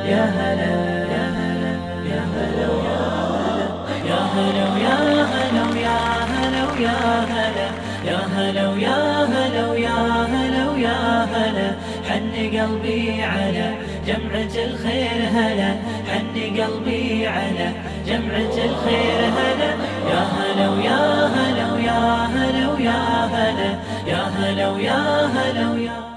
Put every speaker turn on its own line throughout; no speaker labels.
يا هلا يا هلا يا هلا يا هلا يا هلا يا هلا يا هلا يا هلا يا هلا يا هلا يا هلا حن قلبي على جمعة الخير هلا حن قلبي على جمعة الخير هلا يا هلا ويا هلا ويا هلا ويا هلا يا هلا ويا هلا ويا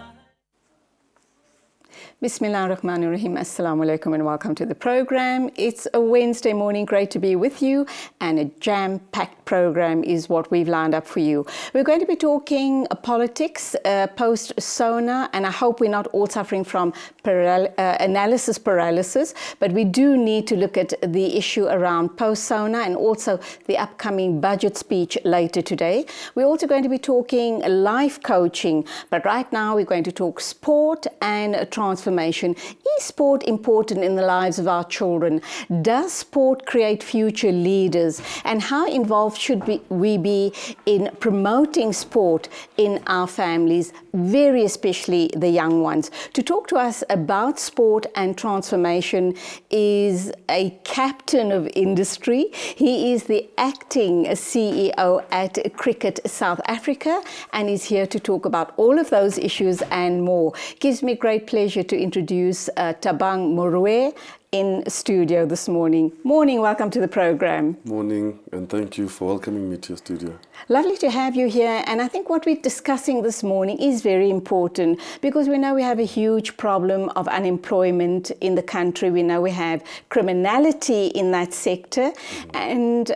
Bismillahirrahmanirrahim. Assalamu alaikum and welcome to the program. It's a Wednesday morning, great to be with you, and a jam-packed program is what we've lined up for you. We're going to be talking politics, post-SONA, and I hope we're not all suffering from analysis paralysis, but we do need to look at the issue around post-SONA and also the upcoming budget speech later today. We're also going to be talking life coaching, but right now we're going to talk sport and transformation. Is sport important in the lives of our children? Does sport create future leaders? And how involved should we be in promoting sport in our families, very especially the young ones? To talk to us about sport and transformation is a captain of industry. He is the acting CEO at Cricket South Africa and is here to talk about all of those issues and more. Gives me great pleasure to introduce Tabang Morue in studio this morning. Morning, welcome to the program.
Morning, and thank you for welcoming me to your studio.
Lovely to have you here, and I think what we're discussing this morning is very important because we know we have a huge problem of unemployment in the country. We know we have criminality in that sector, and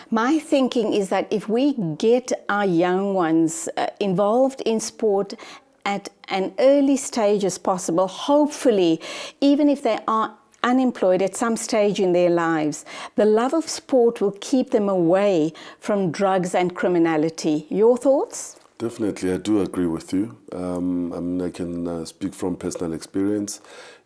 my thinking is that if we get our young ones involved in sport at an early stage as possible, hopefully, even if they are unemployed at some stage in their lives, the love of sport will keep them away from drugs and criminality. Your thoughts?
Definitely, I do agree with you. I can speak from personal experience.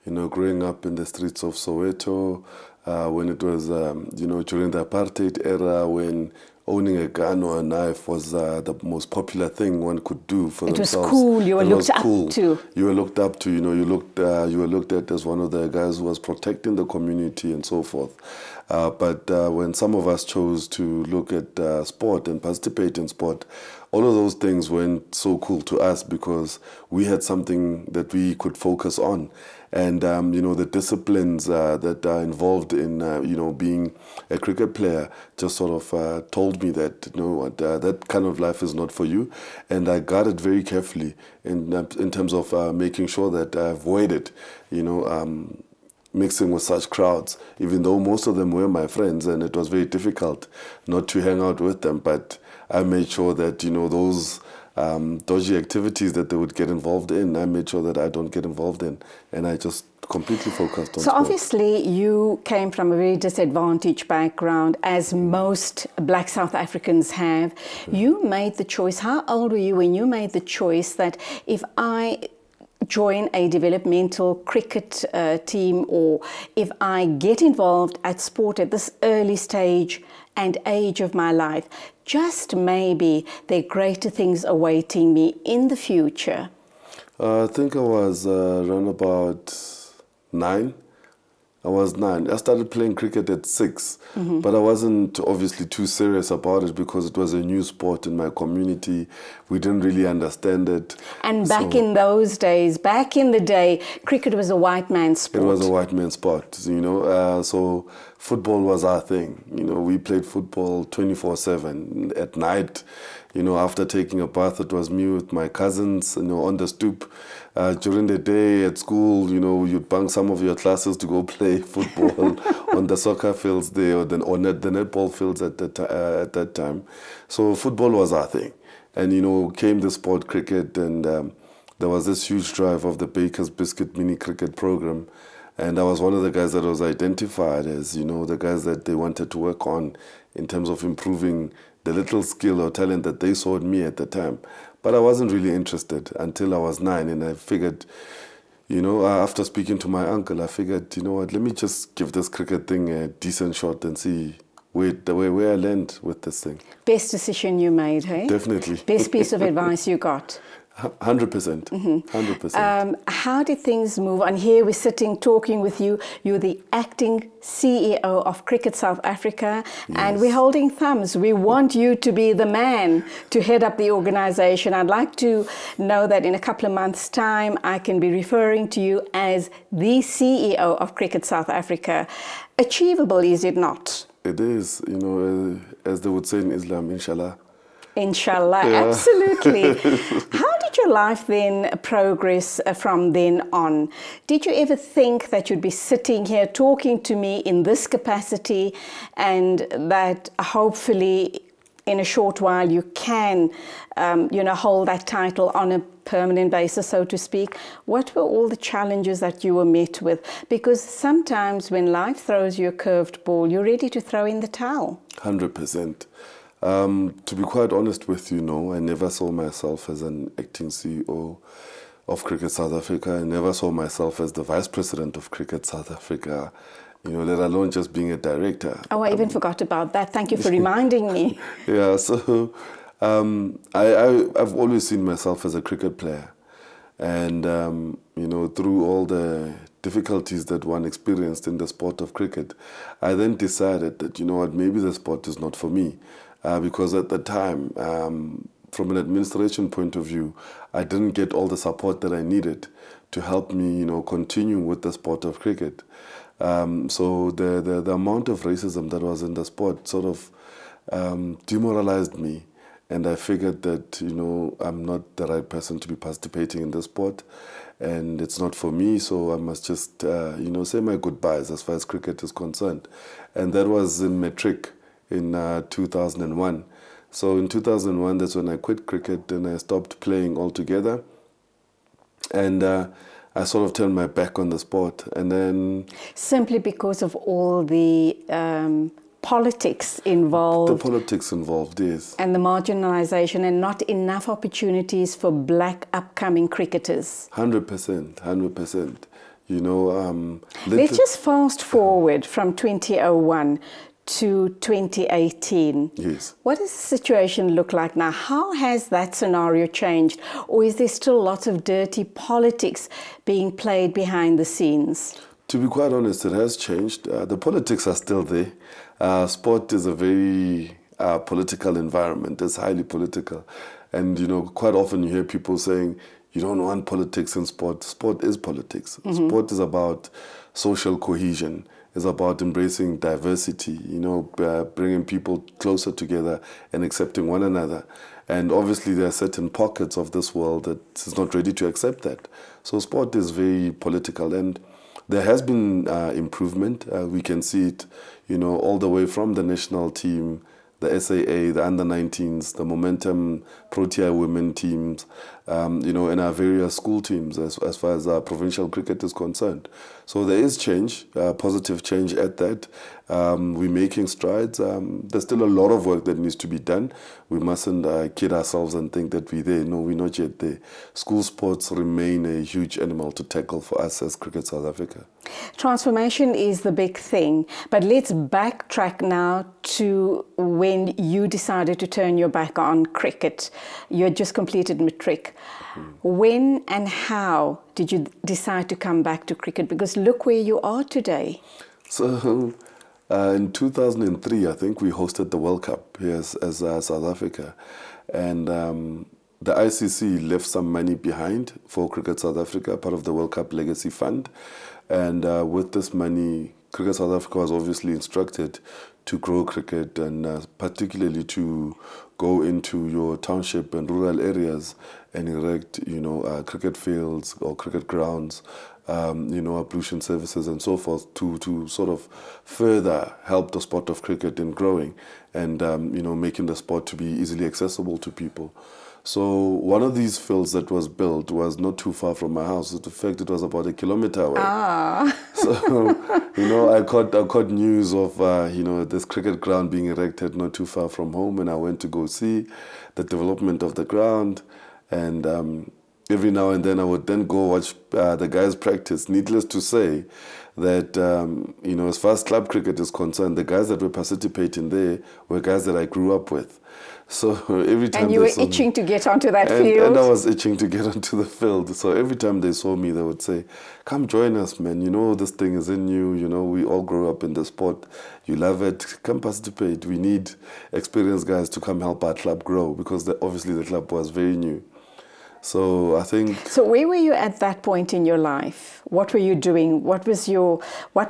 You know, growing up in the streets of Soweto, when it was, during the apartheid era, when owning a gun or a knife was the most popular thing one could do for themselves.
It was cool. You were looked up to.
You were looked up to. You know, you were looked at as one of the guys who was protecting the community and so forth. But when some of us chose to look at sport and participate in sport, all of those things weren't so cool to us because we had something that we could focus on. And, the disciplines that are involved in, being a cricket player just sort of told me that, that kind of life is not for you. And I guarded very carefully in terms of making sure that I avoided, mixing with such crowds, even though most of them were my friends and it was very difficult not to hang out with them. But I made sure that, those dodgy activities that they would get involved in, I made sure that I don't get involved in, and I just completely focused on
So
sport.
obviously you came from a very disadvantaged background, as most Black South Africans have. You made the choice. How old were you when you made the choice that if I join a developmental cricket team, or if I get involved at sport at this early stage and age of my life, just maybe there are greater things awaiting me in the future?
I think I was around about 9. I was 9. I started playing cricket at 6, but I wasn't obviously too serious about it because it was a new sport in my community. We didn't really understand it.
And back in those days, back in the day, cricket was a white man's sport.
It was a white man's sport, so football was our thing. We played football 24/7 at night. After taking a bath, it was me with my cousins, on the stoop. During the day at school, you'd bunk some of your classes to go play football on the soccer fields there, or the netball fields at that time. So football was our thing. And, came the sport cricket, and there was this huge drive of the Baker's Biscuit mini cricket program. And I was one of the guys that was identified as, the guys that they wanted to work on in terms of improving the little skill or talent that they saw in me at the time. But I wasn't really interested until I was 9, and I figured, after speaking to my uncle, I figured, let me just give this cricket thing a decent shot and see where I land with this thing.
Best decision you made, hey?
Definitely.
Best piece of advice you got?
100%. 100%.
How did things move on? Here we're sitting talking with you. You're the acting CEO of Cricket South Africa, and we're holding thumbs. We want you to be the man to head up the organization. I'd like to know that in a couple of months' time, I can be referring to you as the CEO of Cricket South Africa. Achievable, is it not?
It is, you know, as they would say in Islam, inshallah.
Inshallah, absolutely. How did your life then progress from then on? Did you ever think that you'd be sitting here talking to me in this capacity, and that hopefully in a short while you can, hold that title on a permanent basis, so to speak? What were all the challenges that you were met with? Because sometimes when life throws you a curved ball, you're ready to throw in the towel.
100%. To be quite honest with you, no, I never saw myself as an acting CEO of Cricket South Africa. I never saw myself as the Vice President of Cricket South Africa, you know, let alone just being a director.
Oh, I even forgot about that. Thank you for reminding me.
Yeah, so I've always seen myself as a cricket player. And, through all the difficulties that one experienced in the sport of cricket, I then decided that, you know what, maybe the sport is not for me. Because at the time, from an administration point of view, I didn't get all the support that I needed to help me, continue with the sport of cricket. So the amount of racism that was in the sport sort of demoralized me. And I figured that, I'm not the right person to be participating in the sport. And it's not for me, so I must just, say my goodbyes as far as cricket is concerned. And that was in matric in 2001. So in 2001, that's when I quit cricket and I stopped playing altogether. And I sort of turned my back on the sport. And then... Simply
because of all the politics involved.
The politics involved, yes.
And the marginalization and not enough opportunities for black upcoming cricketers.
100%, 100%.
Let's just fast forward from 2001 to 2018.
Yes.
What does the situation look like now? How has that scenario changed? Or is there still lots of dirty politics being played behind the scenes?
To be quite honest, it has changed. The politics are still there. Sport is a very political environment. It's highly political. And, quite often you hear people saying, you don't want politics in sport. Sport is politics. Mm-hmm. Sport is about social cohesion. It's about embracing diversity, bringing people closer together and accepting one another. And obviously there are certain pockets of this world that is not ready to accept that. So sport is very political, and there has been improvement. We can see it, all the way from the national team, the SAA, the under-19s, the Momentum Protea women teams, and our various school teams as far as provincial cricket is concerned. So there is change, positive change at that. We're making strides. There's still a lot of work that needs to be done. We mustn't kid ourselves and think that we're there. No, we're not yet there. School sports remain a huge animal to tackle for us as Cricket South Africa.
Transformation is the big thing, but let's backtrack now to when you decided to turn your back on cricket. You had just completed matric. When and how did you decide to come back to cricket? Because look where you are today.
So in 2003, I think we hosted the World Cup here as South Africa. And the ICC left some money behind for Cricket South Africa, part of the World Cup Legacy Fund. And with this money, Cricket South Africa was obviously instructed to grow cricket, and particularly to go into your township and rural areas and erect, cricket fields or cricket grounds, ablution services and so forth to sort of further help the sport of cricket in growing and, making the sport to be easily accessible to people. So one of these fields that was built was not too far from my house. In fact, it was about 1 kilometer away. So, I caught news of, this cricket ground being erected not too far from home, and I went to go see the development of the ground. And every now and then I would then go watch the guys practice. Needless to say that, as far as club cricket is concerned, the guys that were participating there were guys that I grew up with. So every time
and you were itching to get onto that field.
And I was itching to get onto the field. So every time they saw me, they would say, "Come join us, man. You know this thing is in you. You know we all grew up in the sport. You love it. Come participate. We need experienced guys to come help our club grow," because obviously the club was very new. So I think.
So where were you at that point in your life? What were you doing? What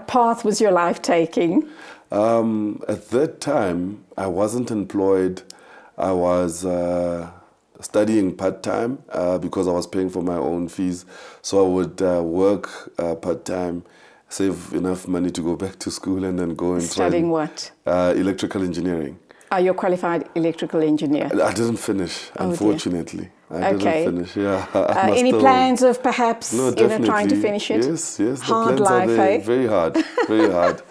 path was your life taking?
At that time, I wasn't employed. I was studying part-time because I was paying for my own fees. So I would work part-time, save enough money to go back to school and then go and
Studying what?
Electrical engineering.
Are you a qualified electrical engineer?
I didn't finish, unfortunately. I didn't finish, yeah.
Any plans of perhaps trying to finish it?
Yes, the
hard
plans
life,
are there.
eh?
Very hard, very hard.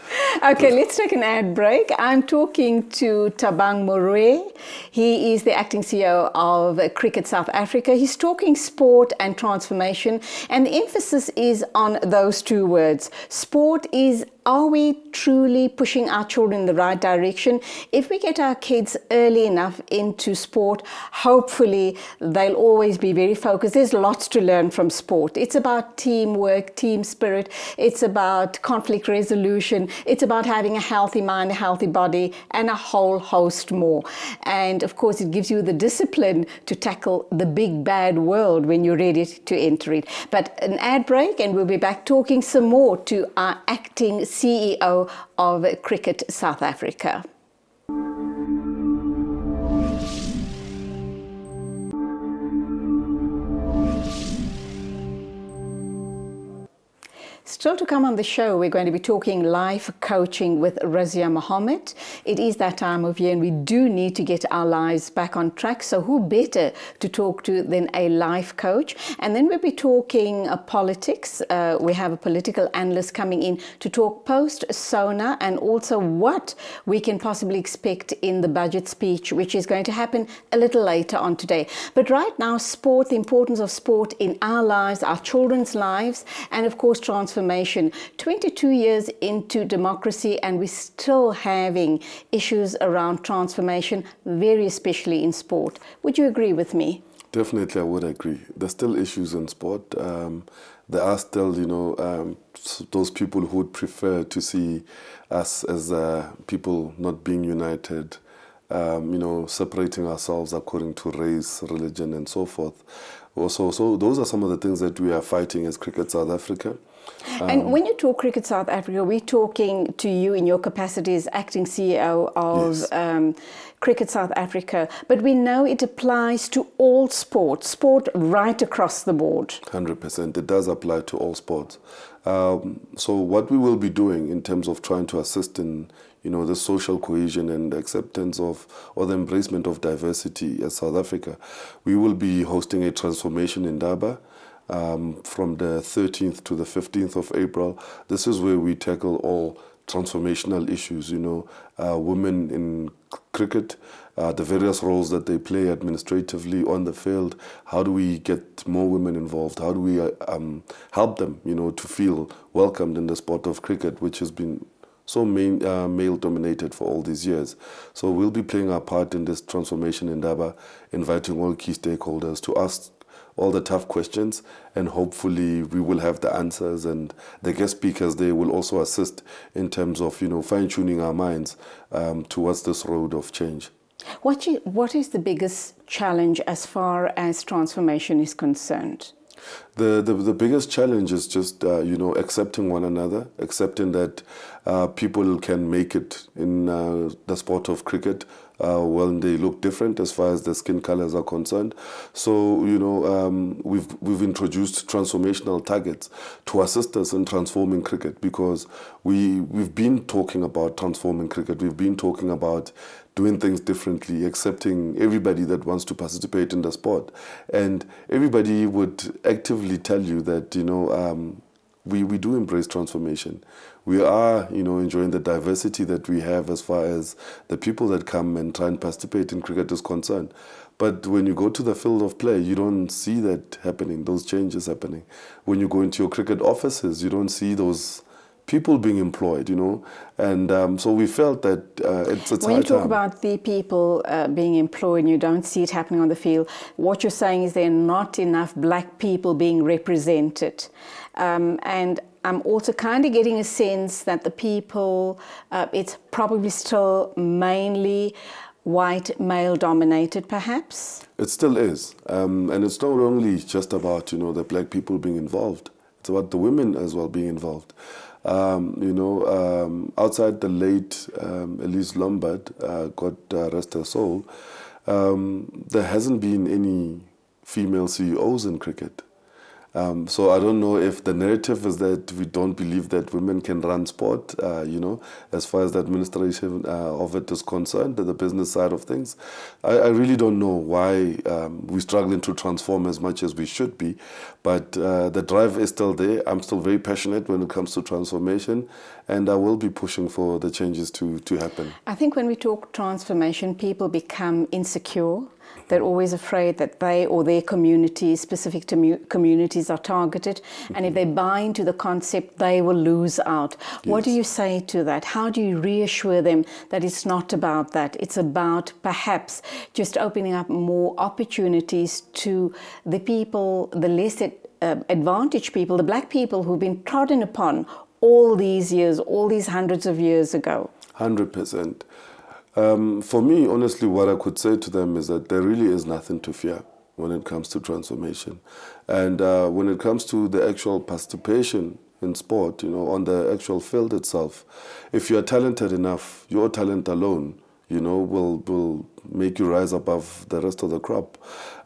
Okay, let's take an ad break. I'm talking to Thabang Moruo. He is the acting CEO of Cricket South Africa. He's talking sport and transformation, and the emphasis is on those two words. Sport is, are we truly pushing our children in the right direction? If we get our kids early enough into sport, hopefully they'll always be very focused. There's lots to learn from sport. It's about teamwork, team spirit. It's about conflict resolution. It's about having a healthy mind, a healthy body, and a whole host more. And of course, it gives you the discipline to tackle the big bad world when you're ready to enter it. But an ad break, and we'll be back talking some more to our acting CEO of Cricket South Africa. Still to come on the show, we're going to be talking life coaching with Razia Mohammed. It is that time of year and we do need to get our lives back on track. So who better to talk to than a life coach? And then we'll be talking politics. We have a political analyst coming in to talk post-SONA and also what we can possibly expect in the budget speech, which is going to happen a little later on today. But right now, sport, the importance of sport in our lives, our children's lives, and of course, transformation. 22 years into democracy and we're still having issues around transformation, very especially in sport. Would you agree with me?
Definitely, I would agree. There's still issues in sport. There are still, those people who would prefer to see us as people not being united, separating ourselves according to race, religion, and so forth. So those are some of the things that we are fighting as Cricket South Africa.
And when you talk Cricket South Africa, we're talking to you in your capacity as acting CEO of yes. Cricket South Africa, but we know it applies to all sports, sport right across the board. 100%,
it does apply to all sports. So what we will be doing in terms of trying to assist in the social cohesion and acceptance of, or the embracement of diversity as South Africa, we will be hosting a transformation in Durban from the 13th to the 15th of April. This is where we tackle all transformational issues, women in cricket, the various roles that they play administratively on the field. How do we get more women involved? How do we help them, to feel welcomed in the sport of cricket, which has been so male-dominated for all these years. So we'll be playing our part in this transformation in Durban, inviting all key stakeholders to ask all the tough questions, and hopefully we will have the answers, and the guest speakers, they will also assist in terms of, fine-tuning our minds towards this road of change.
What is the biggest challenge as far as transformation is concerned?
The biggest challenge is just, accepting one another, accepting that people can make it in the sport of cricket when they look different as far as the skin colors are concerned. So, we've introduced transformational targets to assist us in transforming cricket, because we've been talking about transforming cricket. We've been talking about doing things differently, accepting everybody that wants to participate in the sport. And everybody would actively tell you that, we do embrace transformation. We are, enjoying the diversity that we have as far as the people that come and try and participate in cricket is concerned. But when you go to the field of play, you don't see that happening, those changes happening. When you go into your cricket offices, you don't see those people being employed, you know. And so we felt that it's high time.
When you talk about the people being employed and you don't see it happening on the field, what you're saying is there are not enough black people being represented. And I'm also kind of getting a sense that the people, it's probably still mainly white, male-dominated, perhaps?
It still is. And it's not only just about, you know, the black people being involved. It's about the women as well being involved. Outside the late Elise Lombard, God rest her soul, there hasn't been any female CEOs in cricket. So I don't know if the narrative is that we don't believe that women can run sport, as far as the administration of it is concerned, the business side of things. I really don't know why we're struggling to transform as much as we should be, but the drive is still there. I'm still very passionate when it comes to transformation, and I will be pushing for the changes to happen.
I think when we talk transformation, people become insecure. They're always afraid that they or their communities, specific communities, are targeted. And if they buy into the concept, they will lose out. Yes. What do you say to that? How do you reassure them that it's not about that? It's about perhaps just opening up more opportunities to the people, the less advantaged people, the black people who've been trodden upon all these years, all these hundreds of years ago?
100%. For me, honestly, what I could say to them is that there really is nothing to fear when it comes to transformation. And when it comes to the actual participation in sport, you know, on the actual field itself, if you are talented enough, your talent alone, you know, will make you rise above the rest of the crop.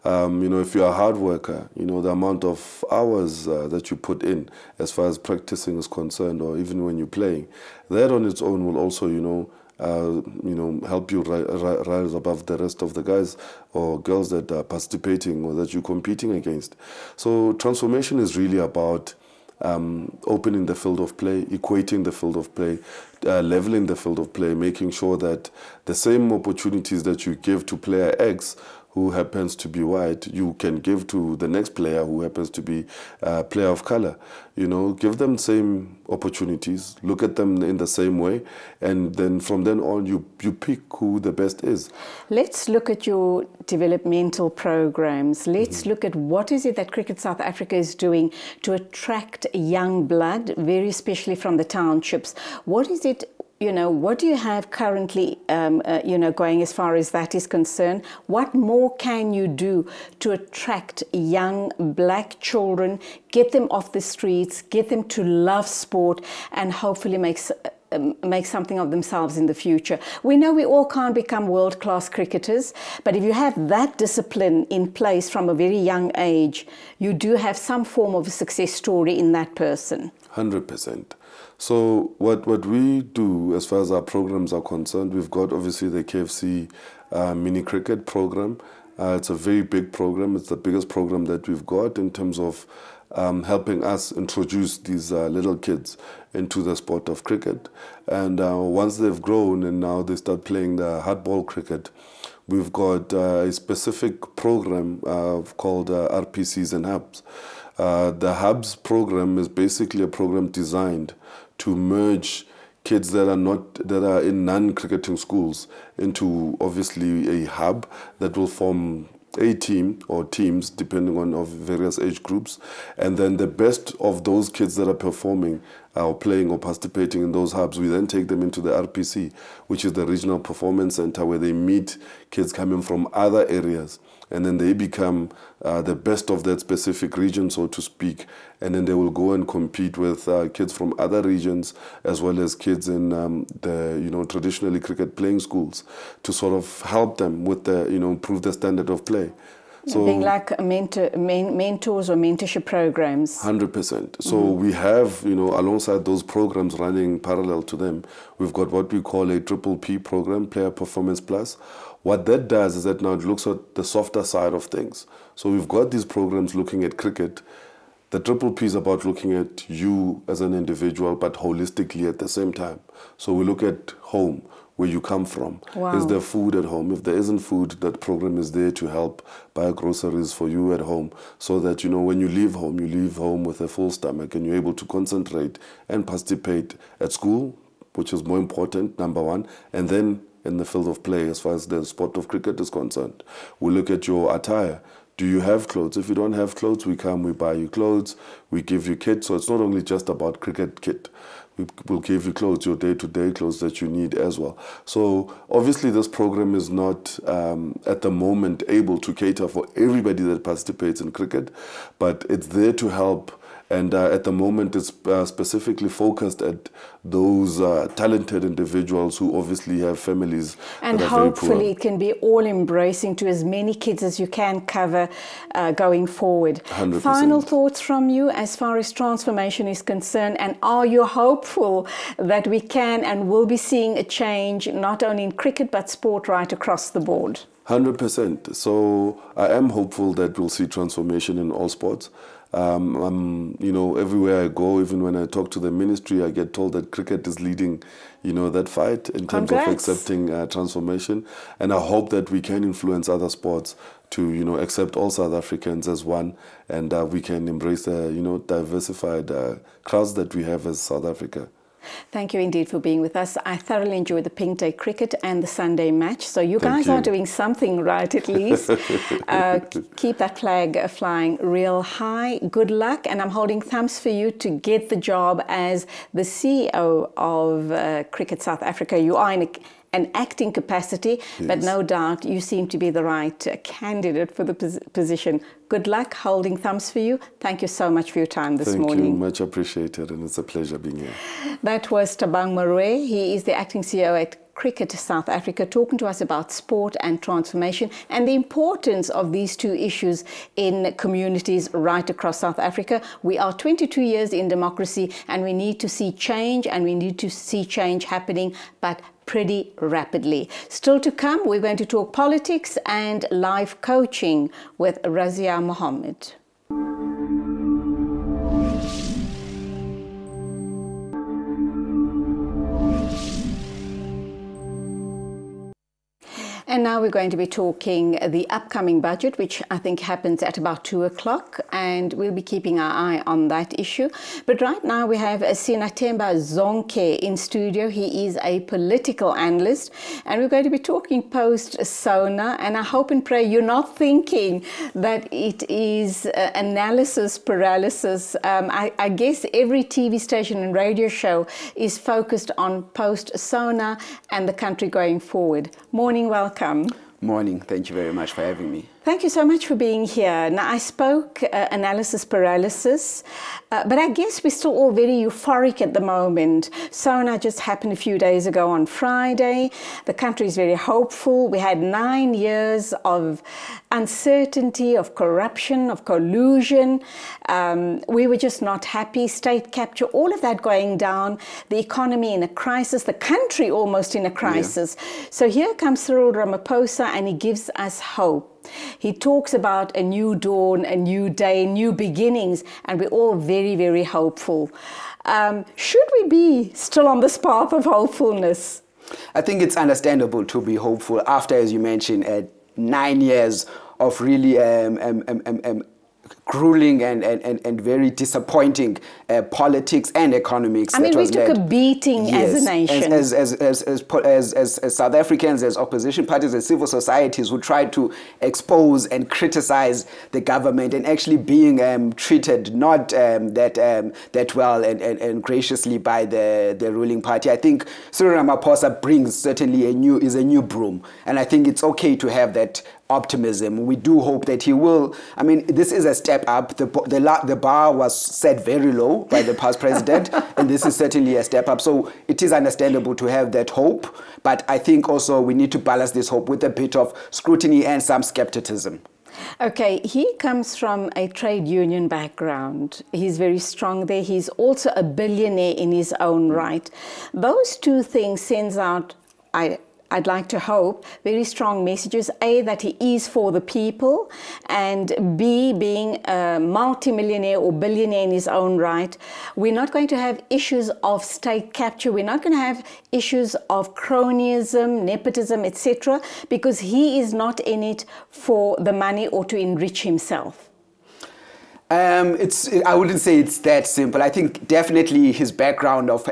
If you're a hard worker, you know, the amount of hours that you put in as far as practicing is concerned, or even when you're playing, that on its own will also, help you rise above the rest of the guys or girls that are participating or that you're competing against. So transformation is really about opening the field of play, equating the field of play, leveling the field of play, making sure that the same opportunities that you give to player X, who happens to be white, you can give to the next player who happens to be a player of color. You know, give them the same opportunities, look at them in the same way, and then from then on you pick who the best is.
Let's look at your developmental programs. Let's look at what is it that Cricket South Africa is doing to attract young blood, very especially from the townships. What is it? You know, what do you have currently, going as far as that is concerned? What more can you do to attract young black children, get them off the streets, get them to love sport, and hopefully make something of themselves in the future? We know we all can't become world-class cricketers, but if you have that discipline in place from a very young age, you do have some form of a success story in that person.
100%. So what we do as far as our programs are concerned, we've got obviously the KFC mini cricket program. It's a very big program. It's the biggest program that we've got in terms of helping us introduce these little kids into the sport of cricket. And once they've grown and now they start playing the hardball cricket, we've got a specific program called RPCs and Hubs. The Hubs program is basically a program designed to merge kids that are in non-cricketing schools into obviously a hub that will form a team or teams depending on of various age groups, and then the best of those kids that are performing or playing or participating in those hubs, we then take them into the RPC, which is the Regional Performance Center, where they meet kids coming from other areas, and then they become the best of that specific region, so to speak, and then they will go and compete with kids from other regions as well as kids in the traditionally cricket playing schools to sort of help them with the improve the standard of play.
So being like a mentors or mentorship programs.
100%. So we have, alongside those programs running parallel to them, we've got what we call a PPP program, Player Performance Plus. What that does is that now it looks at the softer side of things. So we've got these programs looking at cricket The triple P is about looking at you as an individual, but holistically at the same time. So we look at home, where you come from.
Wow.
Is there food at home? If there isn't food, that program is there to help buy groceries for you at home, so that, you know, when you leave home with a full stomach and you're able to concentrate and participate at school, which is more important, number one, and then in the field of play as far as the sport of cricket is concerned. We look at your attire. Do you have clothes? If you don't have clothes, we come, we buy you clothes, we give you kit. So it's not only just about cricket kit. We'll give you clothes, your day-to-day clothes that you need as well. So obviously this program is not at the moment able to cater for everybody that participates in cricket, but it's there to help. And at the moment, it's specifically focused at those talented individuals who obviously have families
and
that are very poor.
hopefully it can be all embracing to as many kids as you can cover going forward.
100%.
Final thoughts from you as far as transformation is concerned, and are you hopeful that we can and will be seeing a change not only in cricket but sport right across the board?
100%. So I am hopeful that we'll see transformation in all sports. You know, everywhere I go, even when I talk to the ministry, I get told that cricket is leading, you know, that fight in terms of accepting transformation. And I hope that we can influence other sports to, you know, accept all South Africans as one, and we can embrace the, you know, diversified crowds that we have as South Africa.
Thank you indeed for being with us. I thoroughly enjoyed the Pink Day cricket and the Sunday match. So you guys are doing something right, at least. Keep that flag flying real high. Good luck. And I'm holding thumbs for you to get the job as the CEO of Cricket South Africa. You are in an acting capacity, but no doubt you seem to be the right candidate for the position. Good luck, holding thumbs for you. Thank you so much for your time this morning.
Thank you, much appreciated, and it's a pleasure being here.
That was Thabang Maroe. He is the acting CEO at Cricket South Africa, talking to us about sport and transformation and the importance of these two issues in communities right across South Africa. We are 22 years in democracy, and we need to see change, and we need to see change happening, but pretty rapidly. Still to come, we're going to talk politics and life coaching with Razia Mohammed. And now we're going to be talking the upcoming budget, which I think happens at about 2 o'clock, and we'll be keeping our eye on that issue. But right now we have Sinathemba Zonke in studio. He is a political analyst, and we're going to be talking post-SONA, and I hope and pray you're not thinking that it is analysis paralysis. I guess every TV station and radio show is focused on post-SONA and the country going forward. Morning, welcome.
Morning. Thank you very much for having me.
Thank you so much for being here. Now, I spoke analysis paralysis, but I guess we're still all very euphoric at the moment. SONA just happened a few days ago on Friday. The country is very hopeful. We had 9 years of uncertainty, of corruption, of collusion. We were just not happy. State capture, all of that going down. The economy in a crisis, the country almost in a crisis. Yeah. So here comes Cyril Ramaphosa, and he gives us hope. He talks about a new dawn, a new day, new beginnings, and we're all very, very hopeful. Should we be still on this path of hopefulness?
I think it's understandable to be hopeful after, as you mentioned, 9 years of really grueling and very disappointing politics and economics.
I mean, we took a beating as a nation.
As South Africans, as opposition parties, as civil societies who tried to expose and criticize the government, and actually being treated not that well and graciously by the ruling party. I think Cyril Ramaphosa brings certainly a new broom, and I think it's okay to have that optimism. We do hope that he will. I mean, this is a step up. The bar was set very low by the past president, and this is certainly a step up. So it is understandable to have that hope, but I think also we need to balance this hope with a bit of scrutiny and some skepticism.
Okay, he comes from a trade union background. He's very strong there. He's also a billionaire in his own right. Those two things sends out, I'd like to hope, very strong messages. A, that he is for the people, and B, being a multimillionaire or billionaire in his own right, we're not going to have issues of state capture. We're not going to have issues of cronyism, nepotism, etc., because he is not in it for the money or to enrich himself.
I wouldn't say it's that simple. I think definitely his background of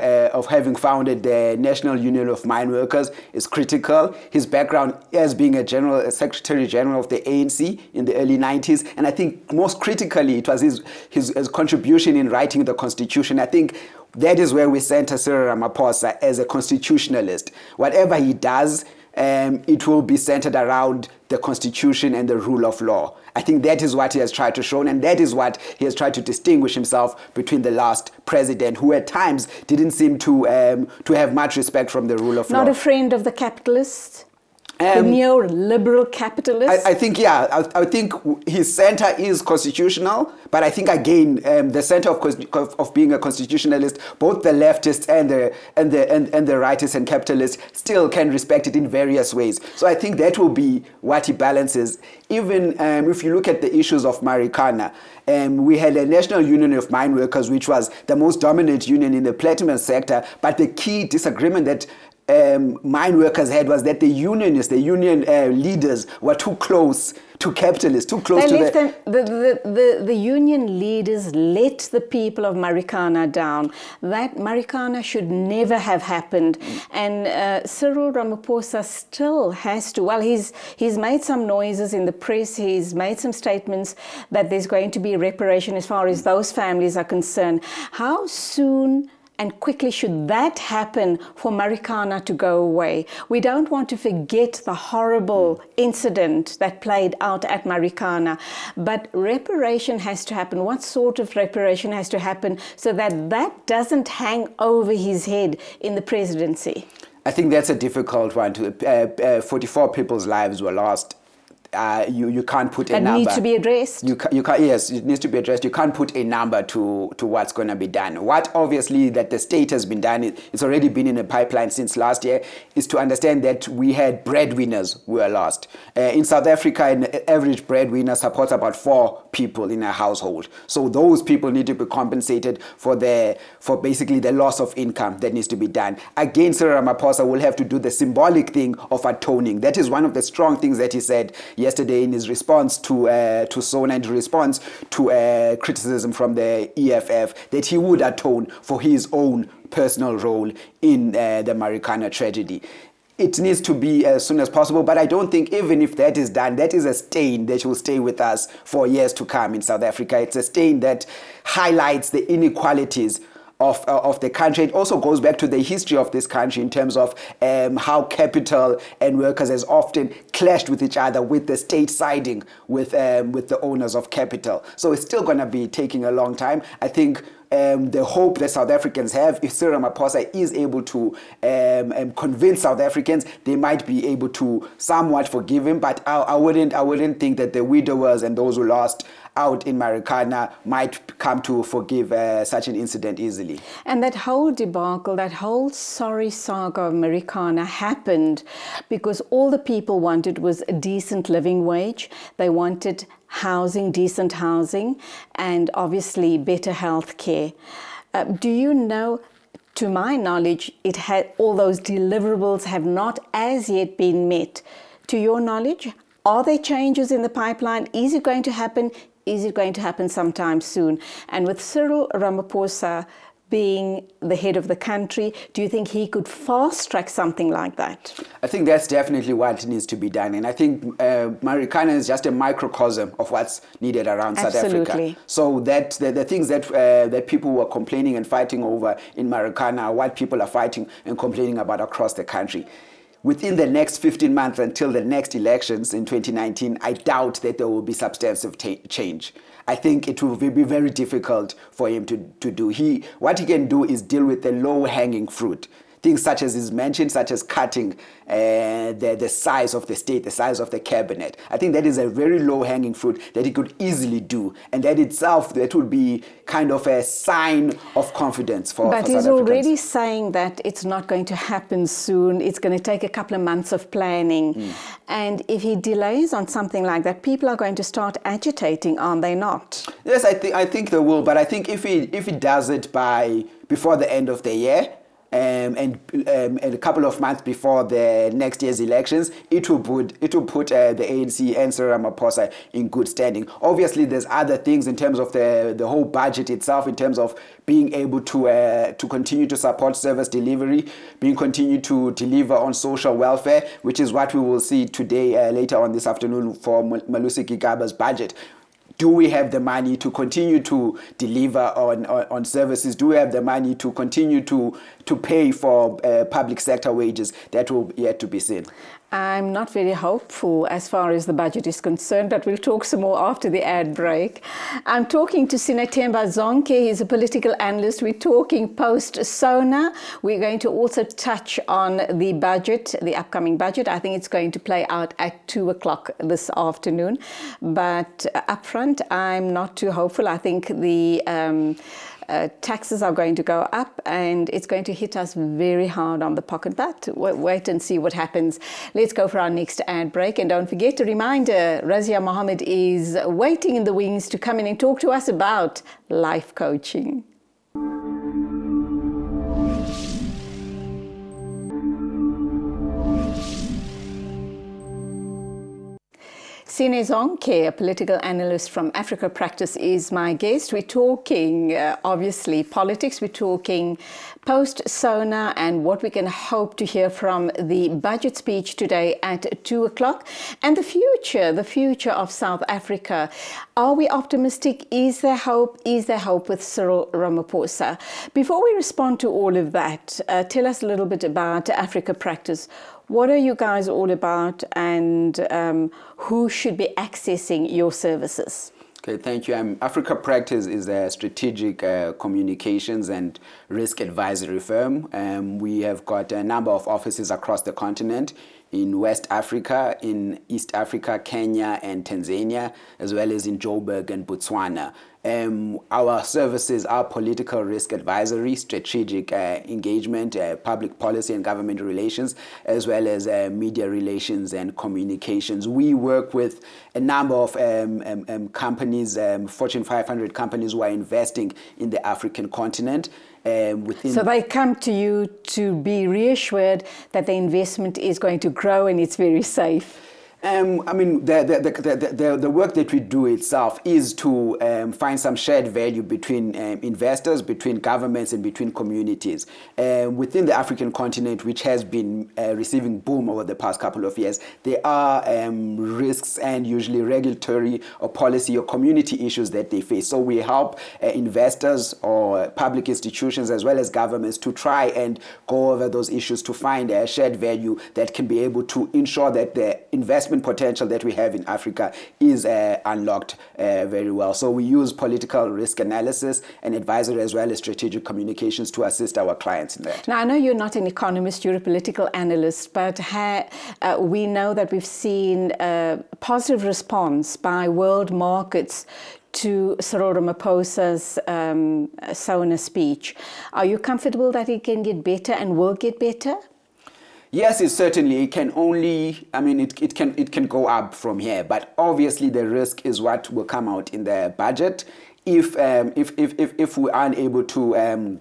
having founded the National Union of Mine Workers is critical. His background as being a Secretary General of the ANC in the early 90s, and I think most critically it was his contribution in writing the Constitution. I think that is where we center Cyril Ramaphosa as a constitutionalist. Whatever he does, it will be centered around the Constitution and the rule of law. I think that is what he has tried to show, and that is what he has tried to distinguish himself between the last president, who at times didn't seem to have much respect from the rule of law.
Not a friend of the capitalists? The neoliberal capitalist?
I think, yeah, I think his center is constitutional, but I think again, the center of being a constitutionalist, both the leftists and the rightists and capitalists still can respect it in various ways. So I think that will be what he balances. Even if you look at the issues of Marikana, we had a National Union of Mine Workers, which was the most dominant union in the platinum sector, but the key disagreement that mine workers had was that the union leaders were too close to capitalists, too close
the union leaders let the people of Marikana down. That Marikana should never have happened. And Cyril Ramaphosa still has to, well, he's made some noises in the press, he's made some statements that there's going to be reparation as far as those families are concerned. How soon and quickly should that happen for Marikana to go away? We don't want to forget the horrible incident that played out at Marikana, but reparation has to happen. What sort of reparation has to happen so that that doesn't hang over his head in the presidency?
I think that's a difficult one. 44 people's lives were lost. You can't put a number.
That needs to be addressed?
You can't, yes, it needs to be addressed. You can't put a number to what's going to be done. What obviously that the state has been done, it's already been in a pipeline since last year, is to understand that we had breadwinners who were lost. In South Africa, an average breadwinner supports about 4 people in a household. So those people need to be compensated for basically the loss of income that needs to be done. Again, Cyril Ramaphosa will have to do the symbolic thing of atoning. That is one of the strong things that he said yesterday in his response to SONA, and response to criticism from the EFF, that he would atone for his own personal role in the Marikana tragedy. It needs to be as soon as possible, but I don't think even if that is done, that is a stain that will stay with us for years to come in South Africa. It's a stain that highlights the inequalities of the country. It also goes back to the history of this country in terms of how capital and workers has often clashed with each other, with the state siding with the owners of capital. So it's still going to be taking a long time. I think the hope that South Africans have, if Cyril Ramaphosa is able to convince South Africans, they might be able to somewhat forgive him. But I wouldn't think that the widowers and those who lost out in Marikana might come to forgive such an incident easily.
And that whole debacle, that whole sorry saga of Marikana happened because all the people wanted was a decent living wage. They wanted housing, decent housing, and obviously better health care. Do you know, to my knowledge, all those deliverables have not as yet been met. To your knowledge, are there changes in the pipeline? Is it going to happen? Is it going to happen sometime soon? And with Cyril Ramaphosa being the head of the country, do you think he could fast-track something like that?
I think that's definitely what needs to be done. And I think Marikana is just a microcosm of what's needed around
Absolutely.
South Africa. So that the things that people were complaining and fighting over in Marikana are what people are fighting and complaining about across the country. Within the next 15 months until the next elections in 2019, I doubt that there will be substantive change. I think it will be very difficult for him to do. What he can do is deal with the low-hanging fruit. things such as is mentioned, such as cutting the size of the state, the size of the cabinet. I think that is a very low-hanging fruit that he could easily do, and that itself, that would be kind of a sign of confidence for
But
South
he's
Africans.
already saying that it's not going to happen soon. It's going to take a couple of months of planning. And if he delays on something like that, people are going to start agitating, aren't they not?
Yes, I think they will, but I think if he does it before the end of the year, and a couple of months before the next year's elections, it will put the ANC and Cyril Ramaphosa in good standing. Obviously, there's other things in terms of the whole budget itself, in terms of being able to continue to support service delivery, continue to deliver on social welfare, which is what we will see today, later on this afternoon, for Malusi Gigaba's budget. Do we have the money to continue to deliver on services? Do we have the money to continue to pay for public sector wages? That will yet to be seen.
I'm not very hopeful as far as the budget is concerned, but we'll talk some more after the ad break. I'm talking to Sinathemba Zonke. He's a political analyst. We're talking post-SONA. We're going to also touch on the budget, the upcoming budget. I think it's going to play out at 2 o'clock this afternoon. But up front, I'm not too hopeful. I think the taxes are going to go up, and it's going to hit us very hard on the pocket. But wait and see what happens. Let's go for our next ad break. And don't forget, a reminder, Razia Mohammed is waiting in the wings to come in and talk to us about life coaching. Sine Zonke, a political analyst from Africa Practice, is my guest. We're talking, obviously, politics. We're talking post-SONA and what we can hope to hear from the budget speech today at 2 o'clock. And the future of South Africa. Are we optimistic? Is there hope? Is there hope with Cyril Ramaphosa? Before we respond to all of that, tell us a little bit about Africa Practice. What are you guys all about, and who should be accessing your services?
Okay, thank you. Africa Practice is a strategic communications and risk advisory firm. We have got a number of offices across the continent, in West Africa, in East Africa, Kenya and Tanzania, as well as in Joburg and Botswana. Our services are political risk advisory, strategic engagement, public policy and government relations, as well as media relations and communications. We work with a number of companies, Fortune 500 companies, who are investing in the African continent. So they come to you to be reassured that the investment is going to grow and it's very safe. I mean, the work that we do itself is to find some shared value between investors, between governments, and between communities. Within the African continent, which has been receiving boom over the past couple of years, there are risks and usually regulatory or policy or community issues that they face. So we help investors or public institutions as well as governments to try and go over those issues to find a shared value that can be able to ensure that the investment potential that we have in Africa is unlocked very well. So we use political risk analysis and advisory as well as strategic communications to assist our clients in that.
Now, I know you're not an economist, you're a political analyst, but we know that we've seen a positive response by world markets to Cyril Ramaphosa's SONA speech. Are you comfortable that it can get better and will get better?
Yes, it can only, I mean, it can go up from here, but obviously the risk is what will come out in the budget if we aren't able to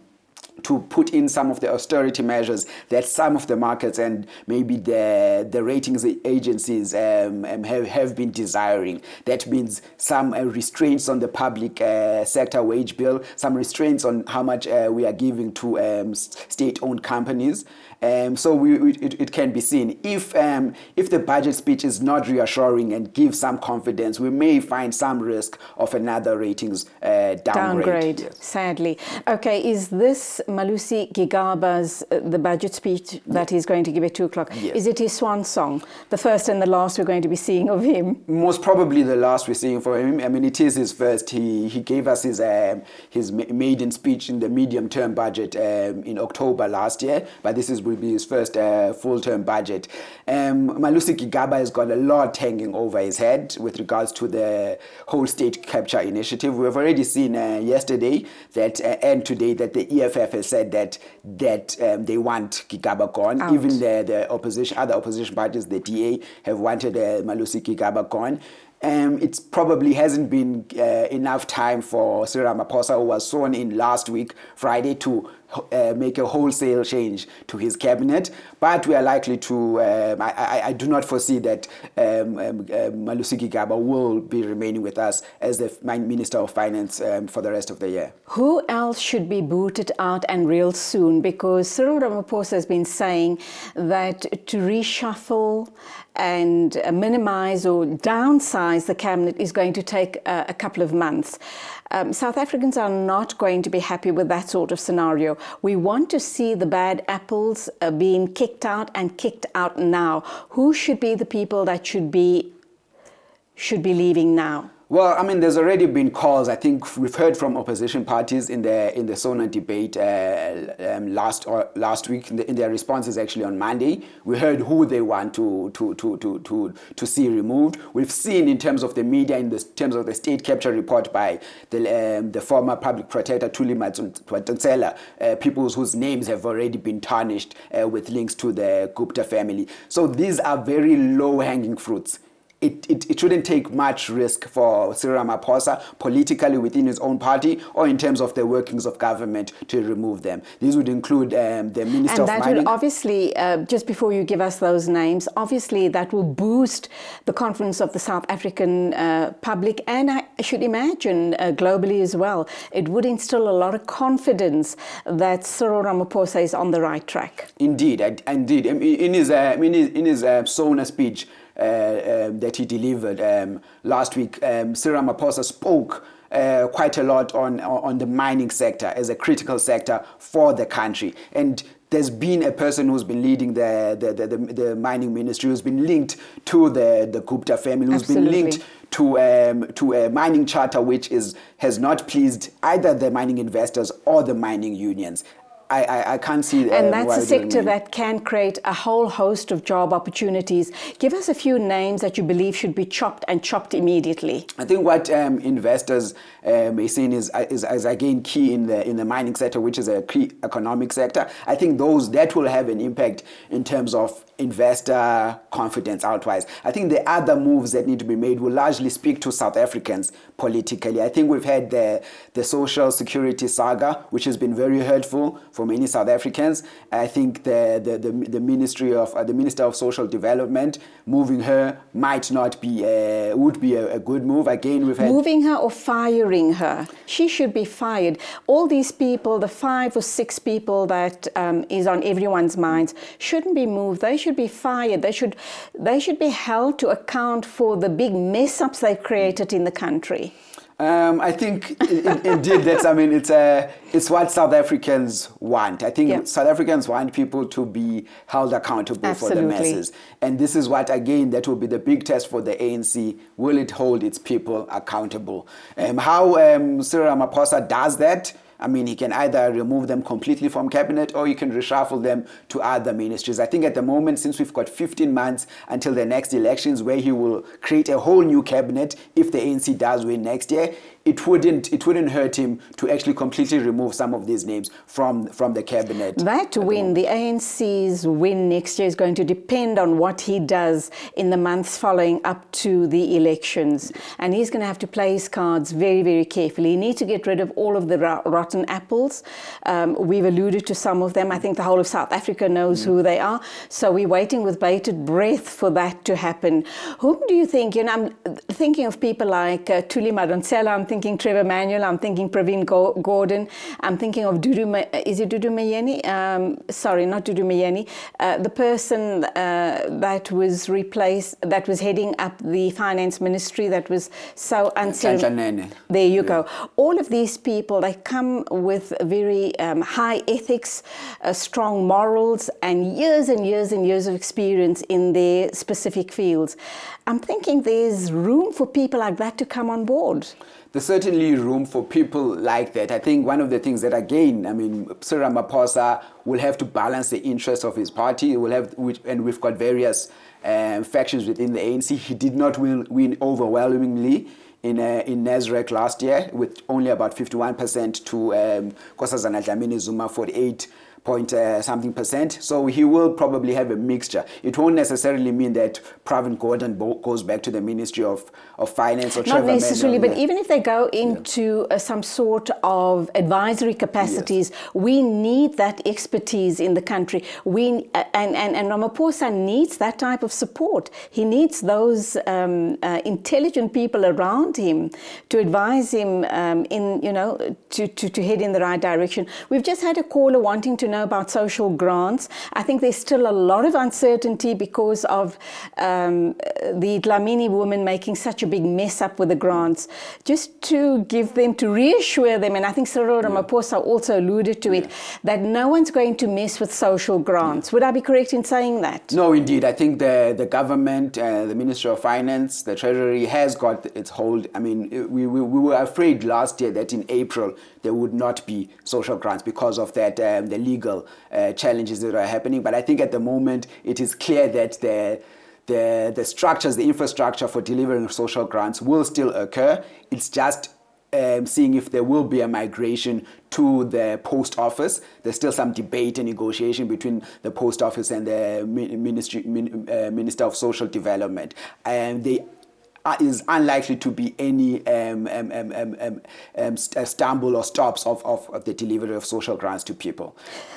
put in some of the austerity measures that some of the markets and maybe the ratings agencies have been desiring. That means some restraints on the public sector wage bill, some restraints on how much we are giving to state-owned companies. So it can be seen. If the budget speech is not reassuring and gives some confidence, we may find some risk of another ratings downgrade.
Yes. Sadly. Okay, is this Malusi Gigaba's the budget speech that he's going to give at 2 o'clock.
Yes.
Is it his swan song? The first and the last we're going to be seeing of him?
Most probably the last we're seeing for him. I mean, it is his first. He gave us his maiden speech in the medium-term budget in October last year, but this will be his first full-term budget. Malusi Gigaba has got a lot hanging over his head with regards to the whole state capture initiative. We've already seen yesterday that and today that the EFF has said that they want Gigaba gone.
Out.
Even the other opposition parties, the DA, have wanted Malusi Gigaba gone. It probably hasn't been enough time for Cyril Ramaphosa, who was sworn in last week, Friday, to make a wholesale change to his cabinet. But we are likely to, I do not foresee that Malusi Gigaba will be remaining with us as the Minister of Finance for the rest of the year.
Who else should be booted out and real soon? Because Cyril Ramaphosa has been saying that to reshuffle and minimize or downsize the cabinet is going to take a couple of months. South Africans are not going to be happy with that sort of scenario. We want to see the bad apples being kicked out and kicked out now. Who should be the people that should be leaving now?
Well, I mean, there's already been calls. I think we've heard from opposition parties in the SONA debate last week. In their responses, actually on Monday, we heard who they want to see removed. We've seen in terms of the media, in terms of the state capture report by the former public protector Thuli Madonsela, people whose names have already been tarnished with links to the Gupta family. So these are very low-hanging fruits. It shouldn't take much risk for Cyril Ramaphosa politically within his own party or in terms of the workings of government to remove them. These would include the Minister of Mining.
And that will obviously, just before you give us those names, obviously that will boost the confidence of the South African public, and I should imagine globally as well. It would instill a lot of confidence that Cyril Ramaphosa is on the right track.
Indeed. In his SONA speech, that he delivered last week, Cyril Ramaphosa spoke quite a lot on the mining sector as a critical sector for the country. And there's been a person who's been leading the mining ministry, who's been linked to the Gupta family, who's
Absolutely.
been linked to a mining charter which has not pleased either the mining investors or the mining unions. I can't see
and that's a sector that can create a whole host of job opportunities. Give us a few names that you believe should be chopped and chopped immediately.
I think what investors may see is again key in the mining sector, which is a key economic sector. I think that will have an impact in terms of investor confidence outwise. I think the other moves that need to be made will largely speak to South Africans politically. I think we've had the social security saga, which has been very hurtful for many South Africans. I think the Minister of Social Development, moving her might not be would be a good move. Again, we've had
moving her or firing her. She should be fired. All these people, the 5 or 6 people that is on everyone's minds, shouldn't be moved. They should be fired. They should be held to account for the big mess ups they've created in the country.
I think indeed it's what South Africans want. I think South Africans want people to be held accountable
Absolutely.
for the masses. And this is what, again, that will be the big test for the ANC. Will it hold its people accountable? How Cyril Ramaphosa does that, I mean, he can either remove them completely from cabinet or he can reshuffle them to other ministries. I think at the moment, since we've got 15 months until the next elections where he will create a whole new cabinet if the ANC does win next year, it wouldn't hurt him to actually completely remove some of these names from the cabinet.
That win, the ANC's win next year, is going to depend on what he does in the months following up to the elections. And he's going to have to play his cards very, very carefully. He needs to get rid of all of the rotten apples. We've alluded to some of them. I think the whole of South Africa knows who they are. So we're waiting with bated breath for that to happen. Whom do you think? You know, I'm thinking of people like Thuli Madonsela. I'm thinking thinking Trevor Manuel, I'm thinking Praveen Gordon, I'm thinking of is it Dudu Mayeni? Sorry, not Dudu Mayeni. The person that was replaced, that was heading up the finance ministry, that was so uncertain. There you go. All of these people, they come with very high ethics, strong morals, and years and years and years of experience in their specific fields. I'm thinking there's room for people like that to come on board.
There's certainly room for people like that. I think one of the things that, again, I mean, Cyril Ramaphosa will have to balance the interests of his party. And we've got various factions within the ANC. He did not win overwhelmingly in Nasrec last year, with only about 51% to Nkosazana Dlamini Zuma, 48 point something percent. So he will probably have a mixture. It won't necessarily mean that Pravin Gordhan goes back to the Ministry of Finance or
not necessarily, but even if they go into some sort of advisory capacities, we need that expertise in the country. And Ramaphosa needs that type of support. He needs those intelligent people around him to advise him to head in the right direction. We've just had a caller wanting to know about social grants. I think there's still a lot of uncertainty because of the Dlamini woman making such a big mess up with the grants. Just to give them, to reassure them, and I think Cyril Ramaphosa also alluded to it, that no one's going to mess with social grants. Would I be correct in saying that?
No, indeed. I think the government, the Ministry of Finance, the Treasury has got its hold. I mean, we were afraid last year that in April there would not be social grants because of that, the legal challenges that are happening. But I think at the moment it is clear that the structures, the infrastructure for delivering social grants will still occur. It's just seeing if there will be a migration to the post office. There's still some debate and negotiation between the post office and the Minister of Social Development. And they is unlikely to be any stumble or stops of the delivery of social grants to people.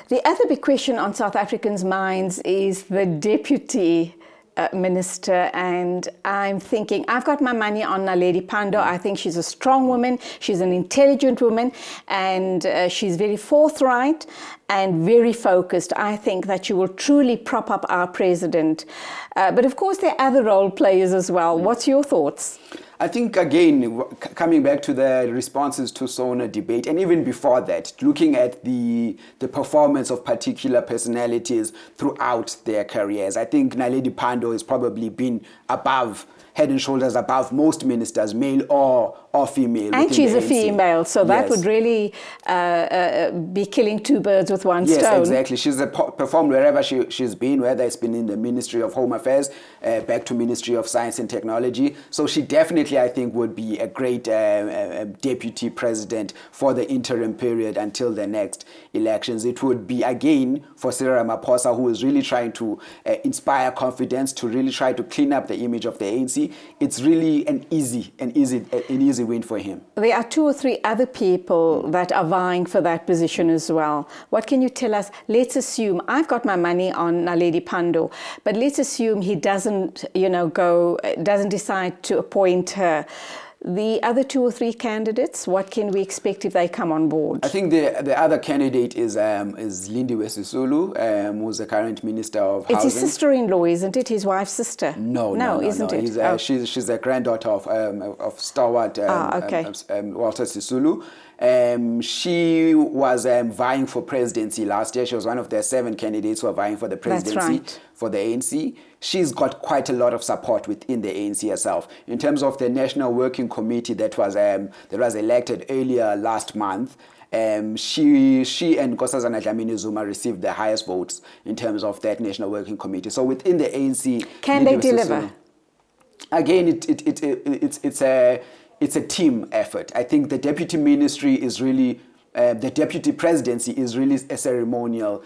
The other big question on South Africans' minds is the deputy minister, and I'm thinking, I've got my money on Naledi Pandor. I think she's a strong woman, she's an intelligent woman, and she's very forthright and very focused. I think that she will truly prop up our president. But of course, there are other role players as well. What's your thoughts?
I think, again, coming back to the responses to SONA debate, and even before that, looking at the performance of particular personalities throughout their careers, I think Naledi Pandor has probably been above, head and shoulders above most ministers, male or female.
And she's a female, so that would really be killing two birds with one stone.
Yes, exactly. She's performed wherever she's been, whether it's been in the Ministry of Home Affairs, back to Ministry of Science and Technology. So she definitely, I think, would be a great deputy president for the interim period until the next elections. It would be, again, for Cyril Ramaphosa, who is really trying to inspire confidence, to really try to clean up the image of the ANC. It's really an easy win for him.
There are 2 or 3 other people that are vying for that position as well. What can you tell us? Let's assume, I've got my money on Naledi Pandor, but let's assume he doesn't, doesn't decide to appoint her. The other 2 or 3 candidates, what can we expect if they come on board?
I think the other candidate is Lindiwe Sisulu, who's the current Minister of Housing.
It's his sister-in-law, isn't it? His wife's sister?
No,
isn't it?
She's the granddaughter of stalwart Walter Sisulu. She was vying for presidency last year. She was one of the 7 candidates who are vying for the presidency for the ANC. She's got quite a lot of support within the ANC herself. In terms of the National Working Committee that was elected earlier last month, she and Nkosazana Dlamini Zuma received the highest votes in terms of that National Working Committee. So within the ANC,
can they deliver?
Again, it's a team effort. I think the deputy ministry is really, the deputy presidency is really a ceremonial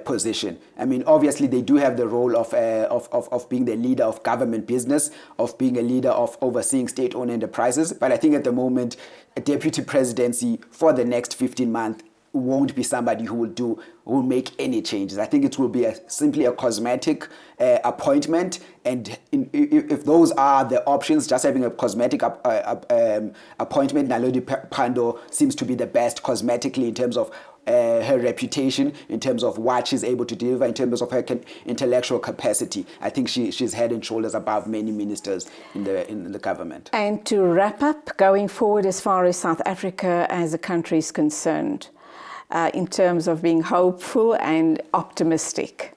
position. I mean, obviously they do have the role of being the leader of government business, of being a leader of overseeing state-owned enterprises. But I think at the moment, a deputy presidency for the next 15 months won't be somebody who will make any changes. I think it will be simply a cosmetic appointment, and if those are the options, just having a cosmetic appointment, Naledi Pandor seems to be the best cosmetically in terms of her reputation, in terms of what she's able to deliver, in terms of her intellectual capacity. I think she's head and shoulders above many ministers in the government.
And to wrap up, going forward as far as South Africa as a country is concerned, in terms of being hopeful and optimistic?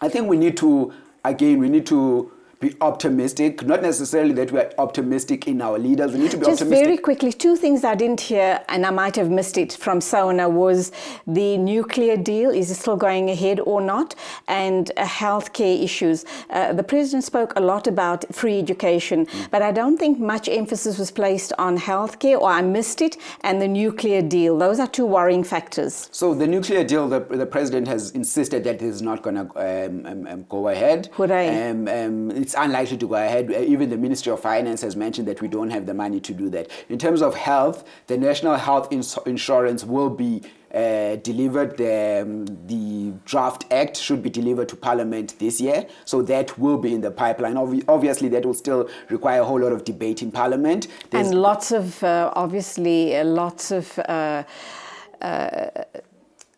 I think we need to be optimistic, not necessarily that we are optimistic in our leaders. We need to be
Just
optimistic.
very quickly, two things I didn't hear, and I might have missed it from Sona, was the nuclear deal. Is it still going ahead or not? And healthcare issues. The President spoke a lot about free education, but I don't think much emphasis was placed on healthcare, or I missed it, and the nuclear deal. Those are two worrying factors.
So the nuclear deal, the President has insisted that it is not going to go ahead.
Hooray.
It's unlikely to go ahead. Even the Ministry of Finance has mentioned that we don't have the money to do that. In terms of health, the National Health Insurance will be delivered. The draft act should be delivered to Parliament this year, so that will be in the pipeline. Obviously, that will still require a whole lot of debate in Parliament.
And lots of,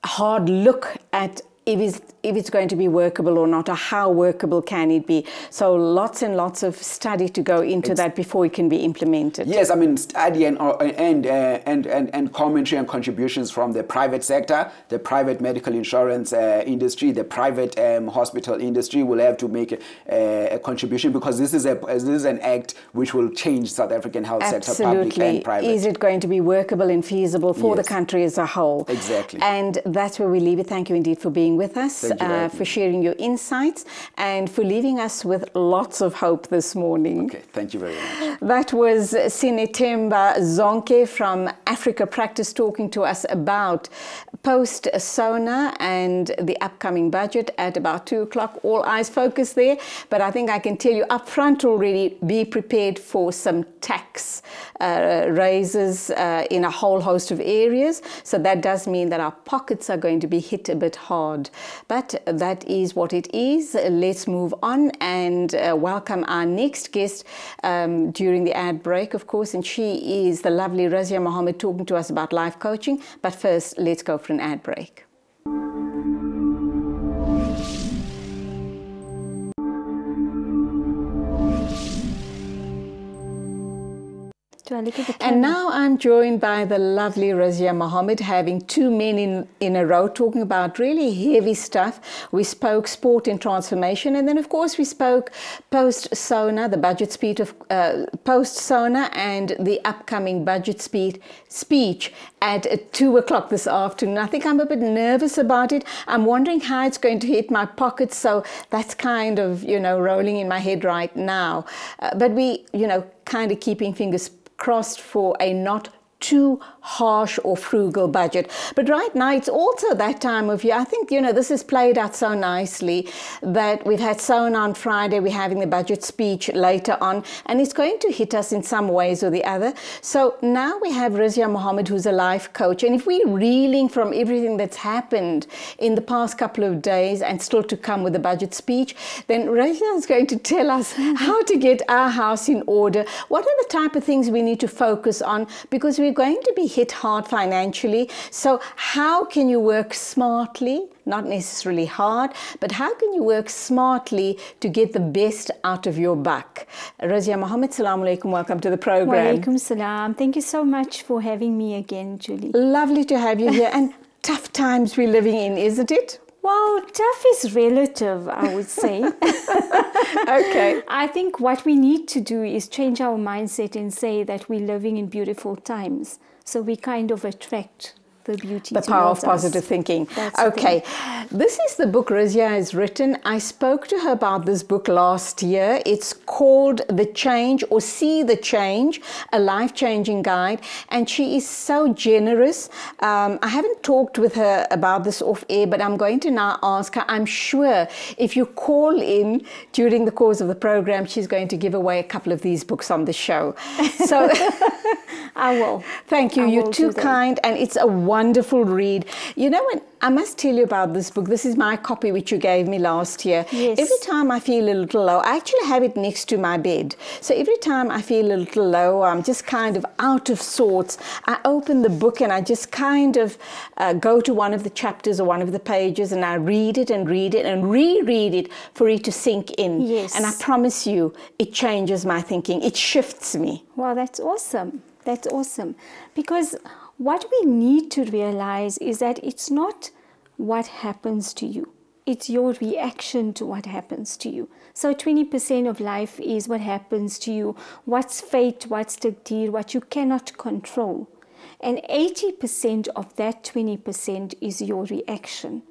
hard look at if it's going to be workable or not, or how workable can it be. So lots and lots of study to go into that before it can be implemented.
Yes, I mean, study and commentary and contributions from the private sector, the private medical insurance industry, the private hospital industry will have to make a contribution, because this is an act which will change South African health sector, public and private.
Is it going to be workable and feasible for the country as a whole?
Exactly.
And that's where we leave it. Thank you indeed for being with us, for sharing your insights, and for leaving us with lots of hope this morning.
Okay, thank you very much.
That was Sinetemba Zonke from Africa Practice talking to us about post-SONA and the upcoming budget at about 2 o'clock. All eyes focused there, but I think I can tell you up front already, be prepared for some tax raises in a whole host of areas. So that does mean that our pockets are going to be hit a bit hard. But that is what it is. Let's move on and welcome our next guest during the ad break, of course, and she is the lovely Razia Mohammed talking to us about life coaching. But first, let's go for an ad break. And now I'm joined by the lovely Razia Mohammed, having two men in a row talking about really heavy stuff. We spoke sport and transformation, and then of course we spoke post-SONA, the budget speech of post-SONA and the upcoming budget speech at 2 o'clock this afternoon. I think I'm a bit nervous about it. I'm wondering how it's going to hit my pockets, so that's kind of, rolling in my head right now. But we, kind of keeping fingers crossed for a not too harsh or frugal budget. But right now, it's also that time of year. I think, this has played out so nicely that we've had SONA on Friday, we're having the budget speech later on, and it's going to hit us in some ways or the other. So now we have Razia Mohammed, who's a life coach. And if we're reeling from everything that's happened in the past couple of days and still to come with the budget speech, then Razia is going to tell us how to get our house in order. What are the type of things we need to focus on? Because we're going to be hit hard financially. So how can you work smartly, not necessarily hard, but how can you work smartly to get the best out of your buck? Razia Mohammed, Assalamu alaikum, welcome to the program.
Wa alaikum salam. Thank you so much for having me again, Julie.
Lovely to have you here, and tough times we're living in, isn't it?
Well, tough is relative, I would say.
Okay.
I think what we need to do is change our mindset and say that we're living in beautiful times. So we kind of attract the beauty.
The power of positive thinking. Okay. This is the book Razia has written. I spoke to her about this book last year. It's called The Change, or See the Change, a life-changing guide. And she is so generous. I haven't talked with her about this off air, but I'm going to now ask her. I'm sure if you call in during the course of the program, she's going to give away a couple of these books on the show. So
I will.
Thank you. You're too kind, and it's a wonderful read. You know, when I must tell you about this book. This is my copy which you gave me last year.
Yes.
Every time I feel a little low, I actually have it next to my bed. So every time I feel a little low, I'm just kind of out of sorts, I open the book and I just kind of go to one of the chapters or one of the pages, and I read it and reread it for it to sink in.
Yes.
And I promise you, it changes my thinking. It shifts me.
Well, that's awesome. That's awesome. Because what we need to realize is that it's not what happens to you. It's your reaction to what happens to you. So 20% of life is what happens to you, what's fate, what's taqdeer, what you cannot control. And 80% of that 20% is your reaction.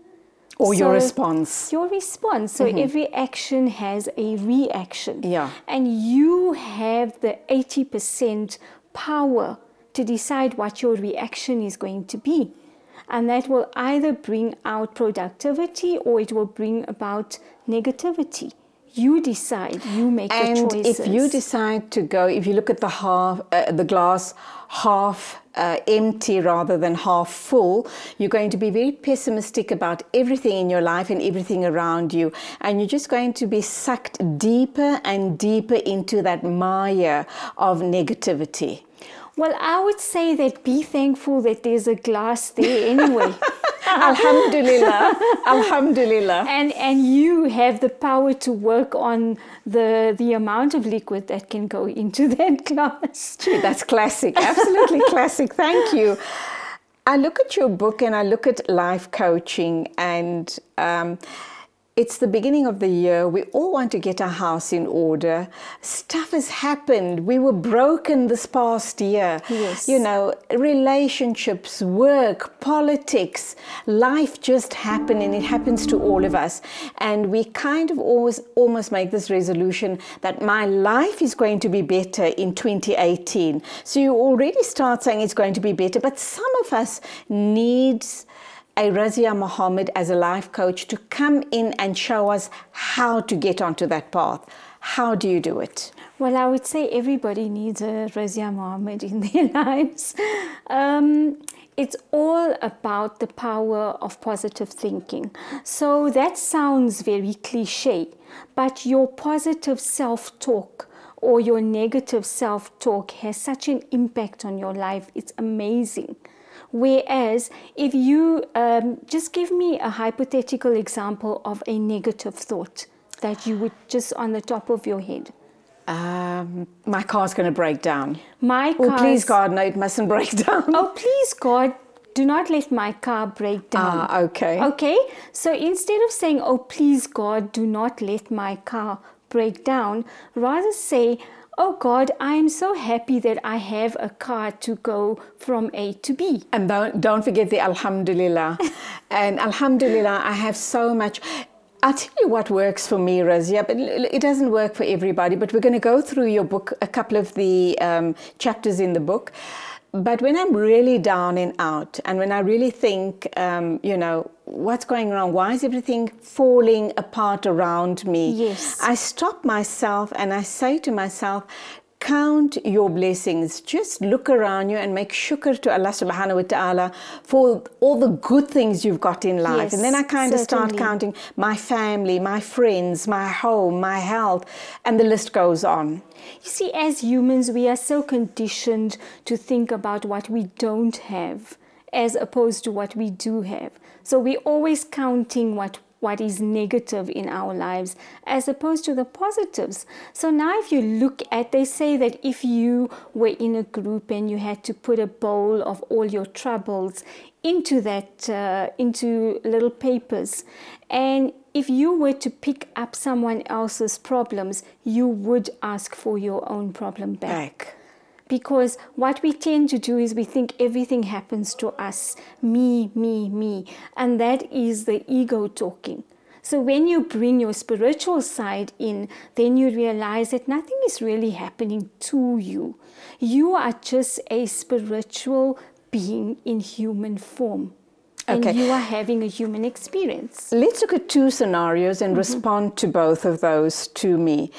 Or your response.
Your response. So every action has a reaction.
Yeah.
And you have the 80% power to decide what your reaction is going to be. And that will either bring out productivity or it will bring about negativity. You decide, you make the choices.
And if you decide to go, if you look at the glass half empty rather than half full, you're going to be very pessimistic about everything in your life and everything around you. And you're just going to be sucked deeper and deeper into that mire of negativity.
Well, I would say that be thankful that there's a glass there anyway.
Alhamdulillah. Alhamdulillah.
And you have the power to work on the amount of liquid that can go into that glass.
Gee, that's classic. Absolutely classic. Thank you. I look at your book and I look at life coaching, and it's the beginning of the year. We all want to get our house in order. Stuff has happened. We were broken this past year.
Yes.
You know, relationships, work, politics, life just happened, and it happens to all of us. And we kind of almost make this resolution that my life is going to be better in 2018. So you already start saying it's going to be better, but some of us needs a Razia Muhammad as a life coach to come in and show us how to get onto that path. How do you do it?
Well, I would say everybody needs a Razia Muhammad in their lives. It's all about the power of positive thinking. So that sounds very cliche, but your positive self-talk or your negative self-talk has such an impact on your life. It's amazing. Whereas if you just give me a hypothetical example of a negative thought that you would just on the top of your head.
My car's going to break down.
Oh,
please God, no, it mustn't break down.
Oh, please God, do not let my car break down.
Okay.
Okay, so instead of saying, oh, please God, do not let my car break down, rather say, oh God, I am so happy that I have a car to go from A to B.
And don't forget the Alhamdulillah. And Alhamdulillah, I have so much. I'll tell you what works for me, Razia, but it doesn't work for everybody. But we're going to go through your book, a couple of the chapters in the book. But when I'm really down and out, and when I really think, you know, what's going wrong? Why is everything falling apart around me?
Yes.
I stop myself and I say to myself, count your blessings. Just look around you and make shukr to Allah subhanahu wa ta'ala for all the good things you've got in life.
Yes,
and then I kind of start
certainly.
counting my family, my friends, my home, my health, and the list goes on.
You see, as humans, we are so conditioned to think about what we don't have as opposed to what we do have. So we're always counting what is negative in our lives as opposed to the positives. So now if you look at, they say that if you were in a group and you had to put a bowl of all your troubles into into little papers, and if you were to pick up someone else's problems, you would ask for your own problem back. Because what we tend to do is we think everything happens to us, me, me, me. And that is the ego talking. So when you bring your spiritual side in, then you realize that nothing is really happening to you. You are just a spiritual being in human form. And
Okay.
you are having a human experience.
Let's look at two scenarios and respond to both of those to me.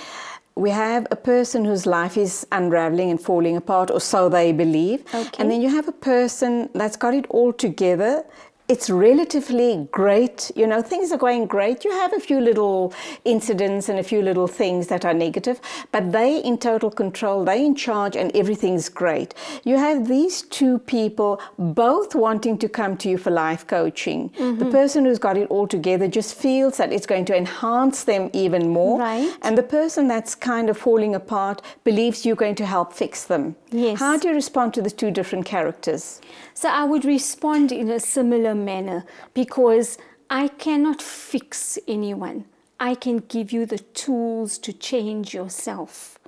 we have a person whose life is unraveling and falling apart, or so they believe.
Okay.
And then you have a person that's got it all together. It's relatively great, you know, things are going great. You have a few little incidents and a few little things that are negative, but they in total control, they in charge, and everything's great. You have these two people both wanting to come to you for life coaching. The person who's got it all together just feels that it's going to enhance them even more.
Right.
And the person that's kind of falling apart believes you're going to help fix them.
Yes.
How do you respond to the two different characters?
So I would respond in a similar manner, because I cannot fix anyone. I can give you the tools to change yourself.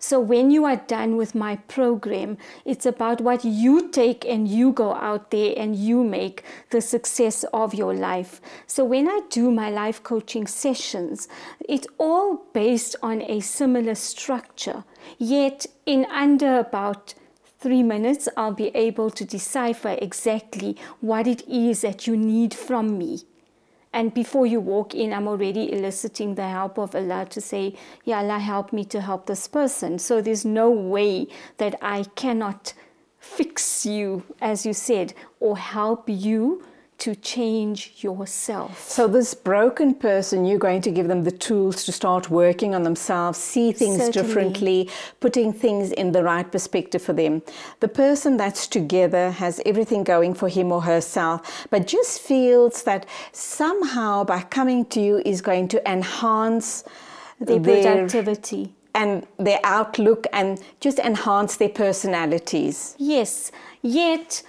So when you are done with my program, it's about what you take and you go out there and you make the success of your life. So when I do my life coaching sessions, it's all based on a similar structure, yet in under about 3 minutes, I'll be able to decipher exactly what it is that you need from me. And before you walk in, I'm already eliciting the help of Allah to say, Ya Allah, help me to help this person. So there's no way that I cannot fix you, as you said, or help you to change yourself.
So this broken person, you're going to give them the tools to start working on themselves, see things
Certainly.
differently, putting things in the right perspective for them. The person that's together has everything going for him or herself, but just feels that somehow by coming to you is going to enhance
Their productivity.
and their outlook and just enhance their personalities.
Yes, yet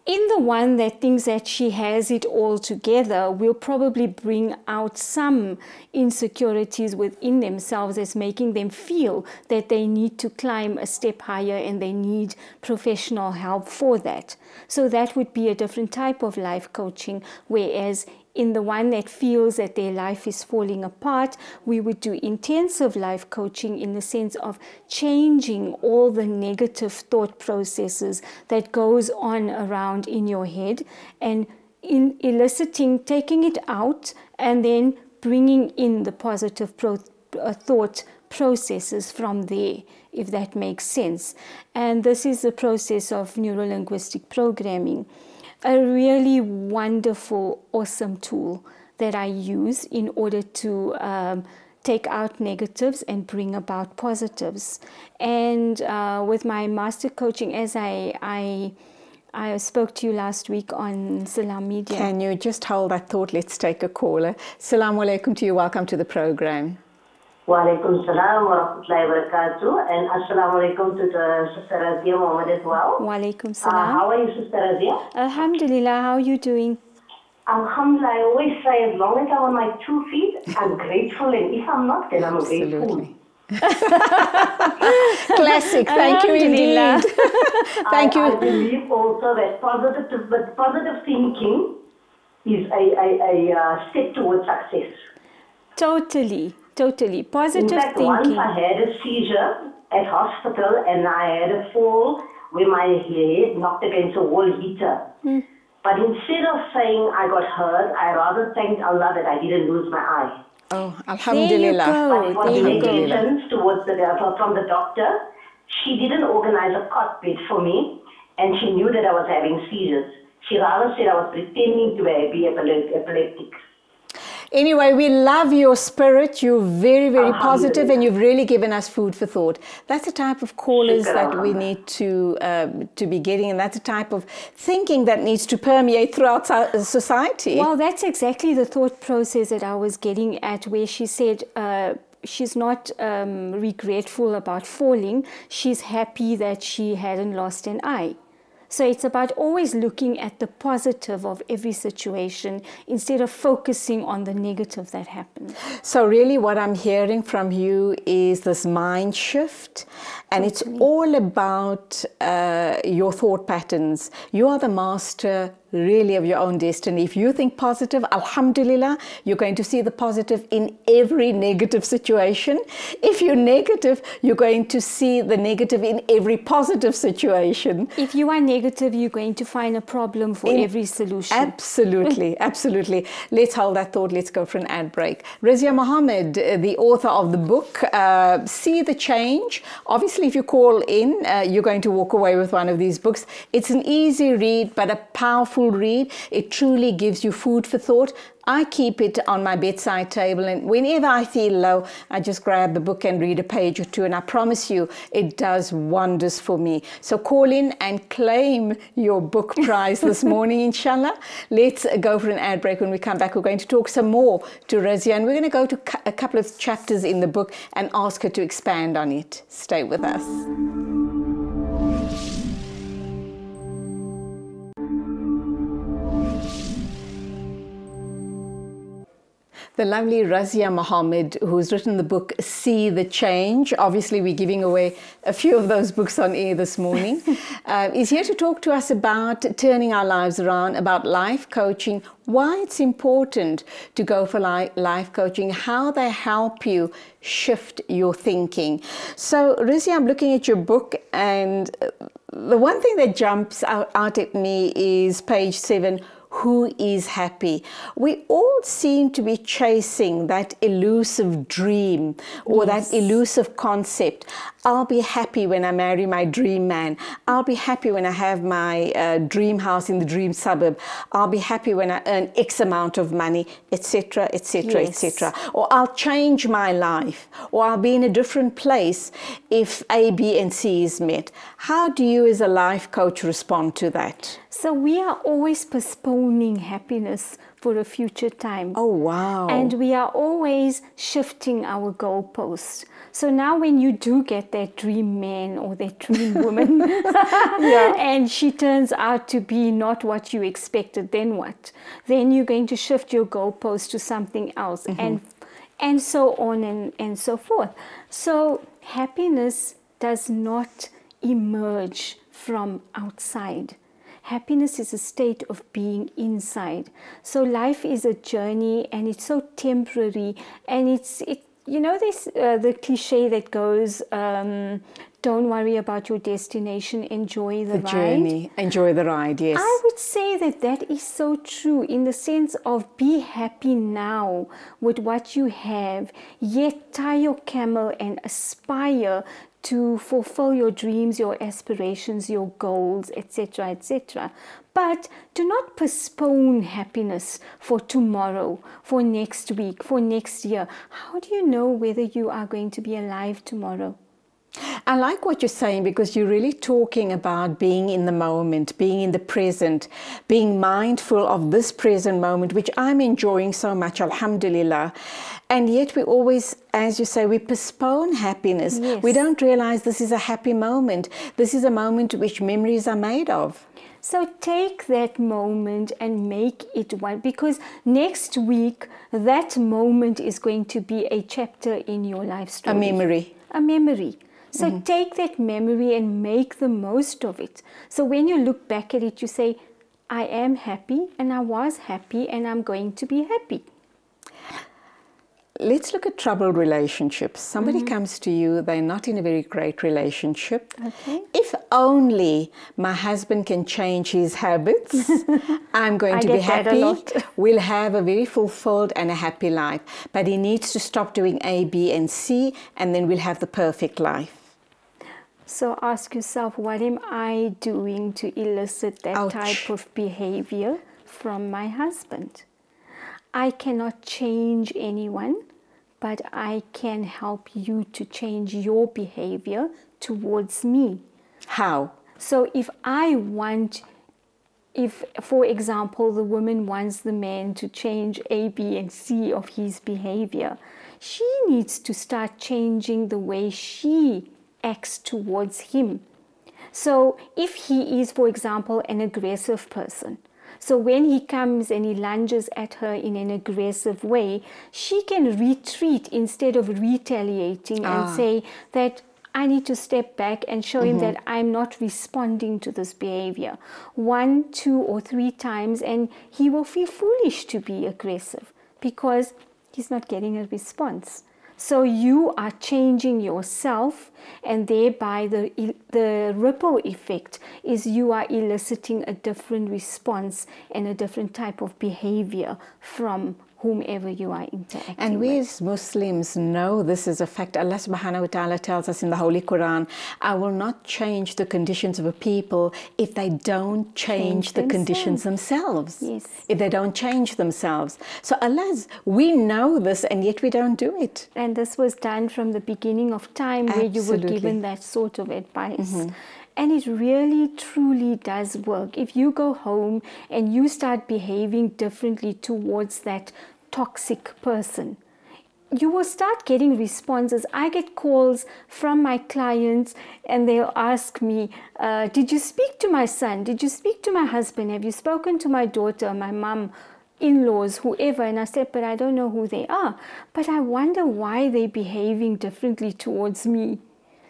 in the one that thinks that she has it all together will probably bring out some insecurities within themselves, as making them feel that they need to climb a step higher and they need professional help for that. So that would be a different type of life coaching, whereas in the one that feels that their life is falling apart, we would do intensive life coaching in the sense of changing all the negative thought processes that goes on around in your head, and in eliciting, taking it out, and then bringing in the positive thought processes from there, if that makes sense. And this is the process of neuro-linguistic programming. A really wonderful, awesome tool that I use in order to take out negatives and bring about positives. And with my master coaching, as I spoke to you last week on Salam Media.
Can you just hold that thought? Let's take a caller. Assalamu alaikum to you. Welcome to the program.
Wa alaikum salam wa rahmatullahi wa barakatuh, and assalamu alaikum to the Sister Razia Mohammed as well.
Wa alaikum salam.
How are you, Sister Razia?
Alhamdulillah, how are you doing?
Alhamdulillah, I always say, as long as I'm on my 2 feet, I'm grateful, and if I'm not, then I'm a grateful.
Absolutely. Classic. Thank you indeed. Thank you.
I believe also that positive thinking is a step towards success.
Totally. Positive
In fact,
thinking.
once I had a seizure at hospital and I had a fall where my head knocked against a wall heater. But instead of saying I got hurt, I rather thanked Allah that I didn't lose my eye.
Oh, alhamdulillah.
But it was
There you go.
negligence towards from the doctor. She didn't organize a cot bed for me, and she knew that I was having seizures. She rather said I was pretending to be epileptic.
Anyway, we love your spirit. You're very, very positive, and you've really given us food for thought. That's the type of callers that we need to be getting, and that's the type of thinking that needs to permeate throughout society.
Well, that's exactly the thought process that I was getting at, where she said she's not regretful about falling. She's happy that she hadn't lost an eye. So it's about always looking at the positive of every situation instead of focusing on the negative that happened.
So really what I'm hearing from you is this mind shift, and it's all about your thought patterns. You are the master really of your own destiny. If you think positive, alhamdulillah, you're going to see the positive in every negative situation. If you're negative, you're going to see the negative in every positive situation.
If you are negative, you're going to find a problem for every solution.
Absolutely, absolutely. Let's hold that thought. Let's go for an ad break. Razia Mohammed, the author of the book, See the Change. Obviously, if you call in, you're going to walk away with one of these books. It's an easy read, but a powerful read. It truly gives you food for thought. I keep it on my bedside table, and whenever I feel low, I just grab the book and read a page or two, and I promise you, it does wonders for me. So call in and claim your book prize this morning, inshallah. Let's go for an ad break. When we come back, we're going to talk some more to Razia, and we're going to go to a couple of chapters in the book and ask her to expand on it. Stay with us. The lovely Razia Mohammed, who's written the book See the Change. Obviously, we're giving away a few of those books on air this morning. Is here to talk to us about turning our lives around, about life coaching, why it's important to go for life coaching, how they help you shift your thinking. So, Razia, I'm looking at your book, and the one thing that jumps out at me is page 7. Who is happy? We all seem to be chasing that elusive dream or that elusive concept. I'll be happy when I marry my dream man. I'll be happy when I have my dream house in the dream suburb. I'll be happy when I earn X amount of money, etc., etc., etc. Or I'll change my life, or I'll be in a different place if A, B, and C is met. How do you as a life coach respond to that?
So we are always postponing happiness for a future time.
Oh, wow.
And we are always shifting our goalposts. So now when you do get that dream man or that dream woman, and she turns out to be not what you expected, then what? Then you're going to shift your goalpost to something else, and so on and so forth. So happiness does not emerge from outside. Happiness is a state of being inside. So life is a journey, and it's so temporary, and it's the cliche that goes, don't worry about your destination, enjoy the ride.
Journey, enjoy the ride, yes.
I would say that is so true, in the sense of be happy now with what you have, yet tie your camel and aspire to fulfill your dreams, your aspirations, your goals, etc., etc. But do not postpone happiness for tomorrow, for next week, for next year. How do you know whether you are going to be alive tomorrow?
I like what you're saying, because you're really talking about being in the moment, being in the present, being mindful of this present moment, which I'm enjoying so much, alhamdulillah. And yet we always, as you say, we postpone happiness.
Yes.
We don't realize this is a happy moment. This is a moment which memories are made of.
So take that moment and make it one, because next week that moment is going to be a chapter in your life story.
A memory.
A memory. So take that memory and make the most of it. So when you look back at it, you say, I am happy, and I was happy, and I'm going to be happy.
Let's look at troubled relationships. Somebody comes to you, they're not in a very great relationship.
Okay.
If only my husband can change his habits, I'm going to be happy. We'll have a very fulfilled and a happy life. But he needs to stop doing A, B, and C, and then we'll have the perfect life.
So ask yourself, what am I doing to elicit that type of behavior from my husband? I cannot change anyone, but I can help you to change your behavior towards me.
How?
So if, for example, the woman wants the man to change A, B, and C of his behavior, she needs to start changing the way she acts towards him. So if he is, for example, an aggressive person, so when he comes and he lunges at her in an aggressive way, she can retreat instead of retaliating and say that I need to step back and show him that I'm not responding to this behavior 1, 2, or 3 times, and he will feel foolish to be aggressive because he's not getting a response. So you are changing yourself, and thereby the ripple effect is you are eliciting a different response and a different type of behavior from whomever you are interacting
And we
with.
as Muslims know this is a fact. Allah subhanahu wa ta'ala tells us in the Holy Quran, I will not change the conditions of a people if they don't change the conditions themselves.
Yes.
If they don't change themselves. So Allah's, we know this and yet we don't do it.
And this was done from the beginning of time, where you were
Absolutely.
given that sort of advice. And it really, truly does work. If you go home and you start behaving differently towards that toxic person, you will start getting responses. I get calls from my clients and they'll ask me, did you speak to my son? Did you speak to my husband? Have you spoken to my daughter, my mom, in-laws, whoever? And I said, but I don't know who they are. But I wonder why they're behaving differently towards me.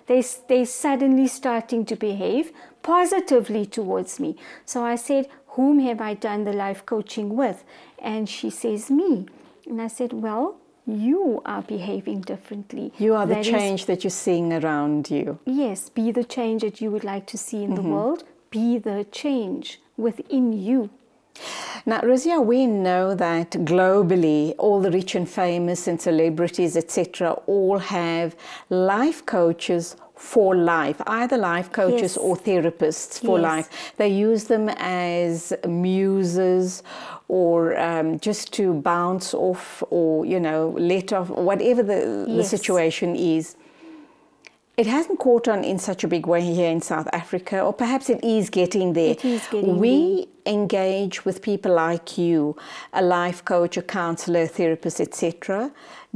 They're suddenly starting to behave positively towards me. So I said, whom have I done the life coaching with? And she says, me. And I said, well, you are behaving differently.
You are the
That
change that you're seeing around you.
Yes, be the change that you would like to see in the world. Be the change within you.
Now, Razia, we know that globally, all the rich and famous and celebrities, etc., all have life coaches for life, either life coaches
Yes.
or therapists for
Yes.
life. They use them as muses or just to bounce off or, you know, let off, whatever the
Yes.
situation is. It hasn't caught on in such a big way here in South Africa, or perhaps it is getting there.
It is getting
We engage with people like you, a life coach, a counselor, a therapist, etc.,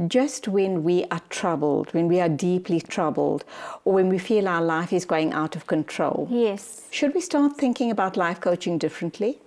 just when we are troubled, when we are deeply troubled, or when we feel our life is going out of control.
Yes.
Should we start thinking about life coaching differently?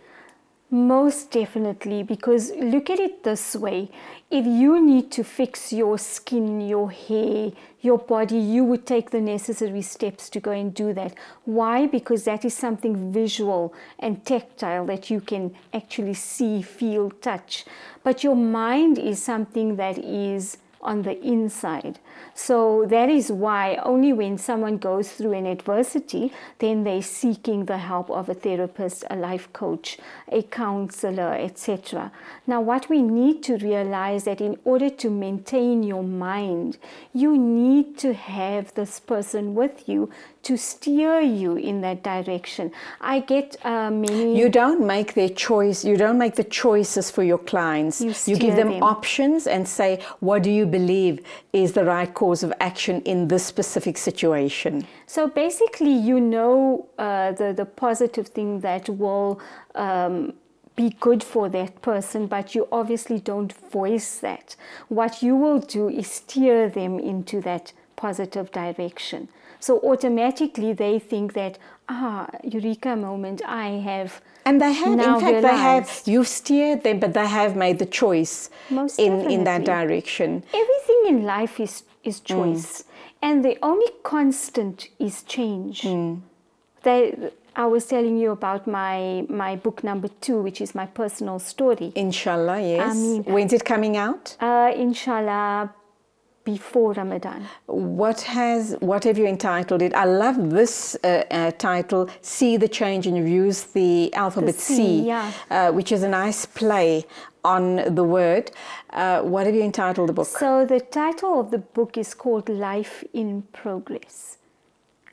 Most definitely, because look at it this way. If you need to fix your skin, your hair, your body, you would take the necessary steps to go and do that. Why? Because that is something visual and tactile that you can actually see, feel, touch. But your mind is something that is on the inside. So that is why only when someone goes through an adversity, then they're seeking the help of a therapist, a life coach, a counselor, etc. Now, what we need to realize that in order to maintain your mind, you need to have this person with you to steer you in that direction. I get many...
You don't make their choice, you don't make the choices for your clients.
You
give
steer
them
them.
options and say, what do you believe is the right course of action in this specific situation?
So basically, you know the positive thing that will be good for that person, but you obviously don't voice that. What you will do is steer them into that positive direction. So automatically they think that, eureka moment, I have.
And they have,
now
in fact, they have,
realized.
you've steered them, but they have made the choice
Most
in that
definitely.
direction.
Everything in life is choice. And the only constant is change. I was telling you about my book number 2, which is my personal story.
Inshallah, yes.
Ameen.
When's it coming out?
Inshallah, before Ramadan.
What have you entitled it? I love this title, See the Change, and you've used the alphabet C,
yeah.
which is a nice play on the word. What have you entitled the book?
So the title of the book is called Life in Progress,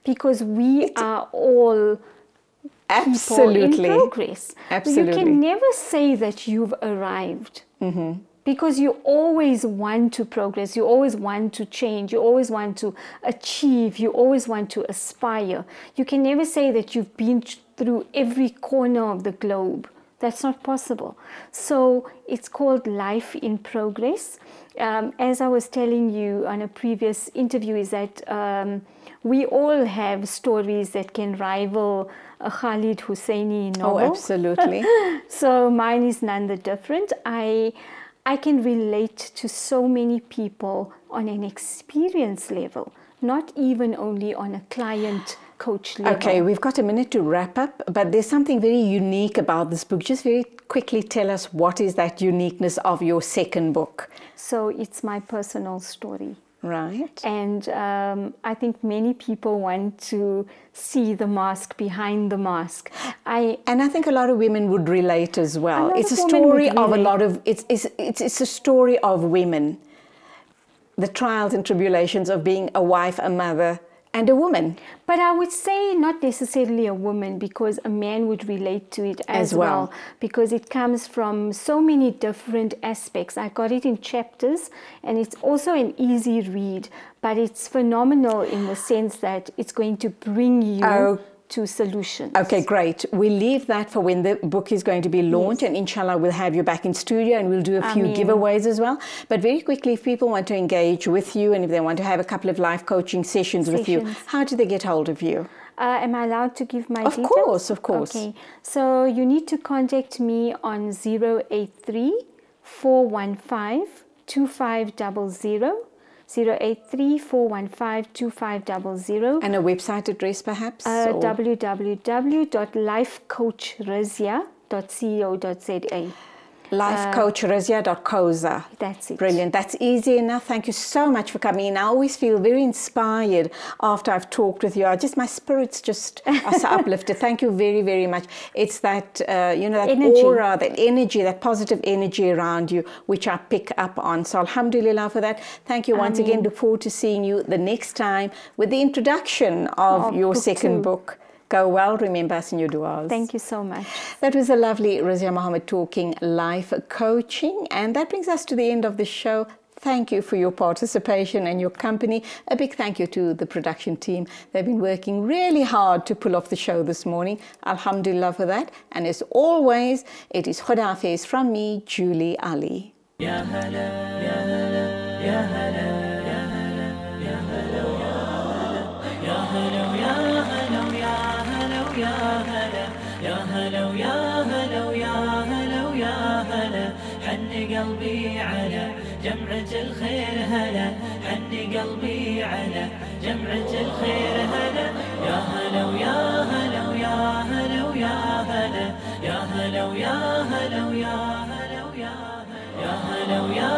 because we are all
Absolutely.
people in progress.
Absolutely.
You can never say that you've arrived. Because you always want to progress, you always want to change, you always want to achieve, you always want to aspire. You can never say that you've been through every corner of the globe. That's not possible. So it's called Life in Progress. As I was telling you on a previous interview, is that we all have stories that can rival a Khalid Hosseini novel.
Oh, absolutely.
So mine is none the different. I can relate to so many people on an experience level, not even only on a client coach level.
Okay, we've got a minute to wrap up, but there's something very unique about this book. Just very quickly tell us, what is that uniqueness of your second book?
So it's my personal story.
Right.
And I think many people want to see the mask behind the mask.
And I think a lot of women would relate as well.
lot
It's a
of women
story
would
of a
relate.
lot of, it's a story of women. The trials and tribulations of being a wife, a mother, and a woman.
But I would say not necessarily a woman, because a man would relate to it as
well.
because it comes from so many different aspects. I got it in chapters, and it's also an easy read, but it's phenomenal in the sense that it's going to bring you to solutions.
Okay, great. We'll leave that for when the book is going to be launched, and inshallah we'll have you back in studio and we'll do a few giveaways as well. But very quickly, if people want to engage with you and if they want to have a couple of life coaching sessions with you, how do they get hold of you?
Am I allowed to give my details?
Of course, of course.
Okay, so you need to contact me on 083 415 2500. 083 415 2500.
And a website address perhaps?
www.lifecoachrazia.co.za.
Lifecoachrazia.co.za.
That's it.
Brilliant. That's easy enough. Thank you so much for coming in. I always feel very inspired after I've talked with you. My spirits just are so uplifted. Thank you very, very much. It's that, that
energy.
aura, that energy, that positive energy around you, which I pick up on. So alhamdulillah for that. Thank you once again. Look forward to seeing you the next time with the introduction of your second book. Go well. Remember us in your du'as.
Thank you so much.
That was a lovely Razia Mohammed talking life coaching. And that brings us to the end of the show. Thank you for your participation and your company. A big thank you to the production team. They've been working really hard to pull off the show this morning. Alhamdulillah for that. And as always, it is Khuda Hafiz from me, Julie Alli.
Ya hala, ya hala, ya hala, ya hala, ya hala, ya hala, ya hala, ya hala, ya hala, ya hala, ya hala, ya hala, ya hala. حن قلبي على جمرة الخير هلا، حن قلبي على جمرة الخير هلا، يا هلا ويا هلا ويا هلا ويا هلا، يا هلا ويا هلا ويا هلا ويا هلا، يا هلا ويا